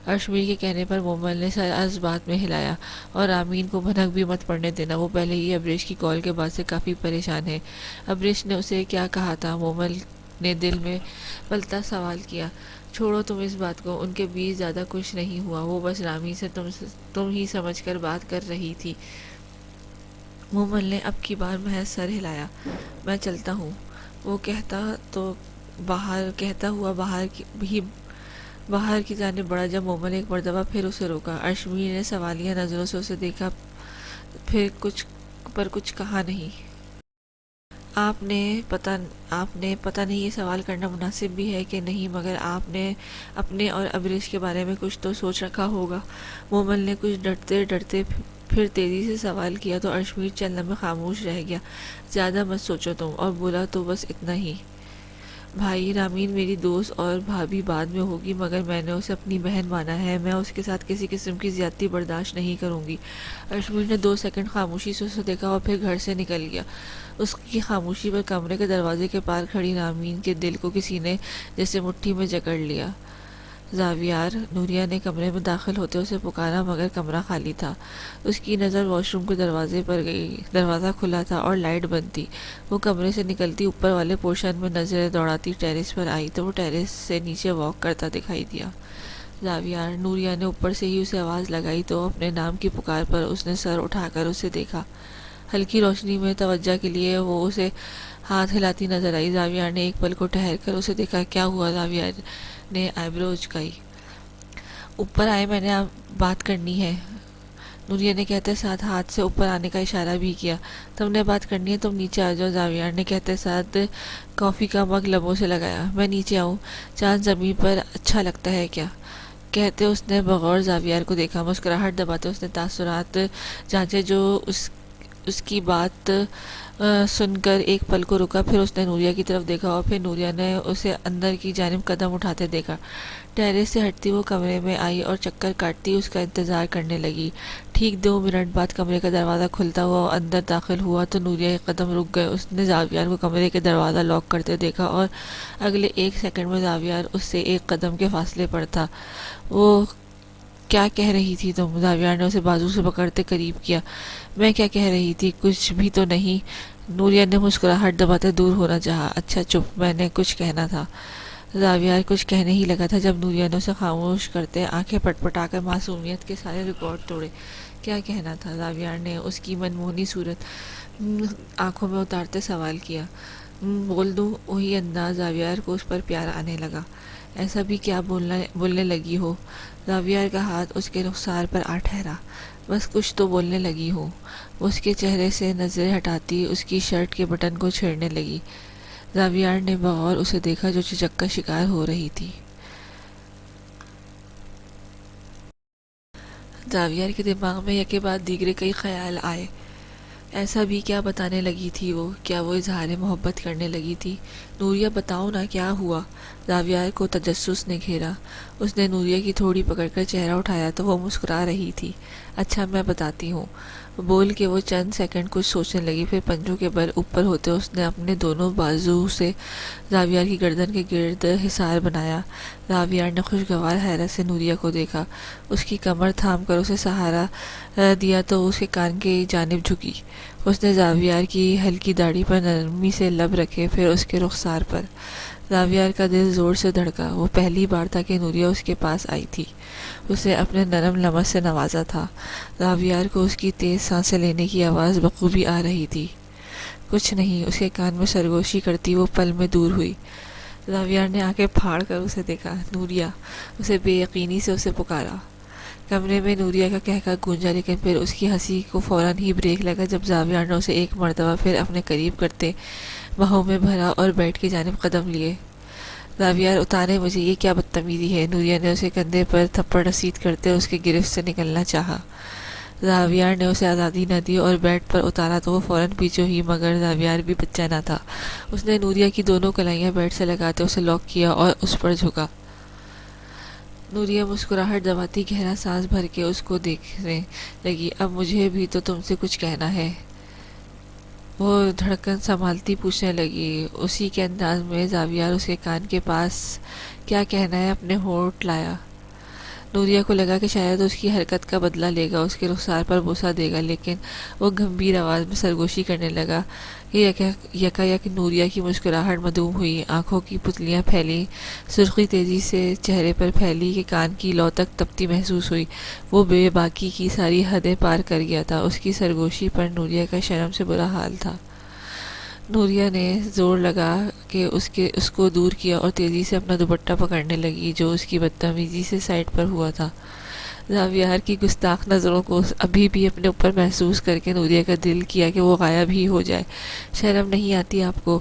ارشمیر کے کہنے پر مومل نے سر اس بات میں ہلایا۔ اور آمین کو بھنک بھی مت پڑنے دینا، وہ پہلے ہی ابریش کی کال کے بعد سے کافی پریشان ہے۔ ابریش نے اسے کیا کہا تھا؟ مومل نے دل میں پلتا سوال کیا۔ چھوڑو تم اس بات کو، ان کے بیچ زیادہ کچھ نہیں ہوا، وہ بس رامی سے تم ہی سمجھ کر بات کر رہی تھی۔ مومل نے اب کی بار محض سر ہلایا۔ میں چلتا ہوں، وہ کہتا ہوا باہر کی جانب بڑھا جب مومل ایک مرتبہ پھر اسے روکا۔ ارشمیر نے سوالیہ نظروں سے اسے دیکھا پھر کچھ کہا نہیں۔ آپ نے پتہ نہیں یہ سوال کرنا مناسب بھی ہے کہ نہیں، مگر آپ نے اپنے اور ابریش کے بارے میں کچھ تو سوچ رکھا ہوگا۔ مومل نے کچھ ڈرتے پھر تیزی سے سوال کیا تو ارشمیر چند لمحے خاموش رہ گیا۔ زیادہ مت سوچو تم، اور بولا تو بس اتنا ہی۔ بھائی رامین میری دوست اور بھابھی بعد میں ہوگی، مگر میں نے اسے اپنی بہن مانا ہے، میں اس کے ساتھ کسی قسم کی زیادتی برداشت نہیں کروں گی۔ ارشمیر نے 2 سیکنڈ خاموشی سے اسے دیکھا اور پھر گھر سے نکل گیا۔ اس کی خاموشی پر کمرے کے دروازے کے پار کھڑی رامین کے دل کو کسی نے جیسے مٹھی میں جکڑ لیا۔ زاویار، نوریہ نے کمرے میں داخل ہوتے اسے پکارا، مگر کمرہ خالی تھا۔ اس کی نظر واش روم کے دروازے پر گئی۔ دروازہ کھلا تھا اور لائٹ بند تھی۔ وہ کمرے سے نکلتی اوپر والے پورشن میں نظریں دوڑاتی ٹیرس پر آئی تو وہ ٹیرس سے نیچے واک کرتا دکھائی دیا۔ زاویار، نوریہ نے اوپر سے ہی اسے آواز لگائی تو اپنے نام کی پکار پر اس نے سر اٹھا کر اسے دیکھا۔ ہلکی روشنی میں توجہ کے لیے وہ اسے ہاتھ ہلاتی نظر آئی۔ زاویار نے ایک پل کو ٹھہر کر اسے دیکھا۔ کیا ہوا؟ زاویار نے آئیبرو اچکائی۔ اوپر آئے، میں نے بات کرنی ہے، نوریہ نے کہتے ساتھ ہاتھ سے اوپر آنے کا اشارہ بھی کیا۔ تم نے بات کرنی ہے، تم نیچے آ جاؤ، زاویار نے کہتے ساتھ کافی کا مگ لبوں سے لگایا۔ میں نیچے آؤں؟ چاند زمین پر اچھا لگتا ہے کیا؟ کہتے اس نے بغور زاویار کو دیکھا۔ مسکراہٹ دباتے اس نے تاثرات جانچے جو اس کی بات سن کر ایک پل کو رکا، پھر اس نے نوریہ کی طرف دیکھا اور پھر نوریہ نے اسے اندر کی جانب قدم اٹھاتے دیکھا۔ ٹیرس سے ہٹتی وہ کمرے میں آئی اور چکر کاٹتی اس کا انتظار کرنے لگی۔ ٹھیک 2 منٹ بعد کمرے کا دروازہ کھلتا ہوا اور اندر داخل ہوا تو نوریہ ایک قدم رک گئے۔ اس نے زاویار کو کمرے کے دروازہ لاک کرتے دیکھا اور اگلے 1 سیکنڈ میں زاویار اس سے 1 قدم کے فاصلے پر تھا۔ وہ کیا کہہ رہی تھی تم؟ زاویار نے اسے بازو سے پکڑتے قریب کیا۔ میں کیا کہہ رہی تھی؟ کچھ بھی تو نہیں، نوریہ نے مسکراہٹ دباتے دور ہونا چاہا۔ اچھا چپ، میں نے کچھ کہنا تھا۔ زاویار کچھ کہنے ہی لگا تھا جب نوریہ نے اسے خاموش کرتے آنکھیں پٹپٹا کر معصومیت کے سارے ریکارڈ توڑے۔ کیا کہنا تھا؟ زاویار نے اس کی منموہنی صورت آنکھوں میں اتارتے سوال کیا۔ بول دوں؟ وہی انداز۔ زاویار کو اس پر پیار آنے لگا۔ ایسا بھی کیا بولنے لگی ہو؟ زاویار کا ہاتھ اس کے رخسار پر آ ٹھہرا۔ بس کچھ تو بولنے لگی ہوں۔ وہ اس کے چہرے سے نظریں ہٹاتی اس کی شرٹ کے بٹن کو چھیڑنے لگی۔ زاویار نے بغور اسے دیکھا جو چچک کا شکار ہو رہی تھی۔ زاویار کے دماغ میں یکے بعد دیگرے کئی خیال آئے۔ ایسا بھی کیا بتانے لگی تھی وہ؟ کیا وہ اظہار محبت کرنے لگی تھی؟ نوریہ بتاؤ نا، کیا ہوا؟ زاویار کو تجسس نے گھیرا۔ اس نے نوریہ کی تھوڑی پکڑ کر چہرہ اٹھایا تو وہ مسکرا رہی تھی۔ اچھا میں بتاتی ہوں۔ بول کے وہ چند سیکنڈ کچھ سوچنے لگی، پھر پنجوں کے بل اوپر ہوتے اس نے اپنے دونوں بازو سے زاویار کی گردن کے گرد حصار بنایا۔ زاویار نے خوشگوار حیرت سے نوریہ کو دیکھا، اس کی کمر تھام کر اسے سہارا دیا تو اس کے کان کی جانب جھکی۔ اس نے زاویار کی ہلکی داڑھی پر نرمی سے لب رکھے، پھر اس کے رخسار پر۔ زاویار کا دل زور سے دھڑکا، وہ پہلی بار تھا کہ نوریہ اس کے پاس آئی تھی، اسے اپنے نرم لمس سے نوازا تھا۔ زاویار کو اس کی تیز سانسیں لینے کی آواز بخوبی آ رہی تھی۔ کچھ نہیں، اس کے کان میں سرگوشی کرتی وہ پل میں دور ہوئی۔ زاویار نے آنکھیں پھاڑ کر اسے دیکھا۔ نوریہ! اسے بے یقینی سے اسے پکارا۔ کمرے میں نوریہ کا قہقہ گونجا، لیکن پھر اس کی ہنسی کو فوراً ہی بریک لگا جب زاویار نے اسے ایک مرتبہ پھر اپنے قریب کرتے بہوں میں بھرا اور بیڈ کی جانب قدم لیے۔ زاویار اتارے مجھے، یہ کیا بدتمیزی ہے؟ نوریہ نے اسے کندھے پر تھپڑ رسید کرتے اس کے گرفت سے نکلنا چاہا۔ زاویار نے اسے آزادی نہ دی اور بیڈ پر اتارا تو وہ فوراً پیچھے ہوئی، مگر زاویار بھی بچہ نہ تھا۔ اس نے نوریہ کی دونوں کلائیاں بیڈ سے لگاتے اسے لاک کیا اور اس پر جھکا۔ نوریہ مسکراہٹ دباتی گہرا سانس بھر کے اس کو دیکھنے لگی۔ اب مجھے بھی تو تم سے کچھ کہنا ہے، وہ دھڑکن سنبھالتی پوچھنے لگی۔ اسی کے انداز میں زاویار اس کے کان کے پاس کیا کہنا ہے اپنے ہونٹ لایا۔ نوریہ کو لگا کہ شاید اس کی حرکت کا بدلہ لے گا، اس کے رخسار پر بوسہ دے گا، لیکن وہ گمبھیر آواز میں سرگوشی کرنے لگا کہ یکا یک نوریہ کی مسکراہٹ معدوم ہوئی، آنکھوں کی پتلیاں پھیلی، سرخی تیزی سے چہرے پر پھیلی کہ کان کی لو تک تپتی محسوس ہوئی۔ وہ بے باکی کی ساری حدیں پار کر گیا تھا۔ اس کی سرگوشی پر نوریہ کا شرم سے برا حال تھا۔ نوریہ نے زور لگا کہ اس کو دور کیا اور تیزی سے اپنا دوپٹہ پکڑنے لگی جو اس کی بدتمیزی سے سائڈ پر ہوا تھا۔ زاویار کی گستاخ نظروں کو ابھی بھی اپنے اوپر محسوس کر کے نوریہ کا دل کیا کہ وہ غائب ہی ہو جائے۔ شرم نہیں آتی آپ کو؟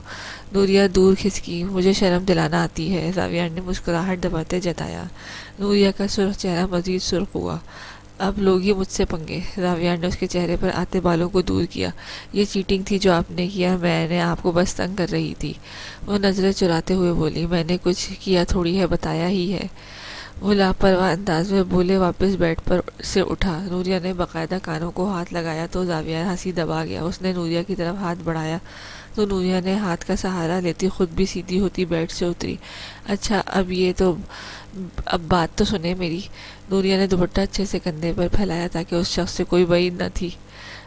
نوریہ دور کھسکی۔ مجھے شرم دلانا آتی ہے، زاویار نے مسکراہٹ دباتے جتایا۔ نوریہ کا سرخ چہرہ مزید سرخ ہوا۔ اب لوگی مجھ سے پنگے؟ زاویار نے اس کے چہرے پر آتے بالوں کو دور کیا۔ یہ چیٹنگ تھی جو آپ نے کیا، میں نے آپ کو بس تنگ کر رہی تھی۔ وہ نظریں چراتے ہوئے بولی، میں نے کچھ کیا تھوڑی ہے، بتایا ہی ہے۔ وہ لاپرواہ انداز میں بولے واپس بیڈ پر سے اٹھا۔ نوریہ نے باقاعدہ کانوں کو ہاتھ لگایا تو زاویار ہنسی دبا گیا۔ اس نے نوریہ کی طرف ہاتھ بڑھایا تو نوریہ نے ہاتھ کا سہارا لیتی خود بھی سیدھی ہوتی بیڈ سے اتری۔ اچھا اب بات تو سنیں میری۔ نوریہ نے دوپٹہ اچھے سے کندھے پر پھیلایا تاکہ اس شخص سے کوئی بعید نہ تھی۔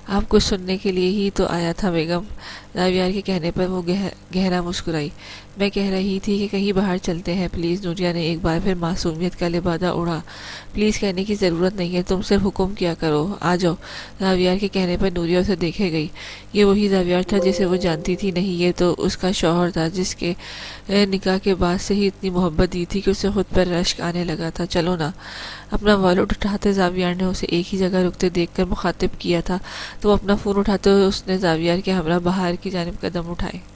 آپ کچھ سننے کے لیے ہی تو آیا تھا بیگم۔ زاویار کے کہنے پر وہ گہرا مسکرائی۔ میں کہہ رہی تھی کہ کہیں باہر چلتے ہیں پلیز۔ نوریہ نے ایک بار پھر معصومیت کا لبادہ اڑا۔ پلیز کہنے کی ضرورت نہیں ہے، تم صرف حکم کیا کرو، آ جاؤ۔ زاویار کے کہنے پر نوریہ اسے دیکھے گئی۔ یہ وہی زاویار تھا جسے وہ جانتی تھی؟ نہیں، یہ تو اس کا شوہر تھا جس کے نکاح کے بعد سے ہی اتنی محبت دی تھی کہ اسے خود پر رشک آنے لگا تھا۔ چلو نا۔ اپنا والٹ اٹھاتے زاویار نے اسے ایک ہی جگہ رکتے دیکھ کر مخاطب کیا تھا تو وہ اپنا فون اٹھاتے ہوئے اس نے زاویار کے ہمراہ باہر کی جانب قدم اٹھائے۔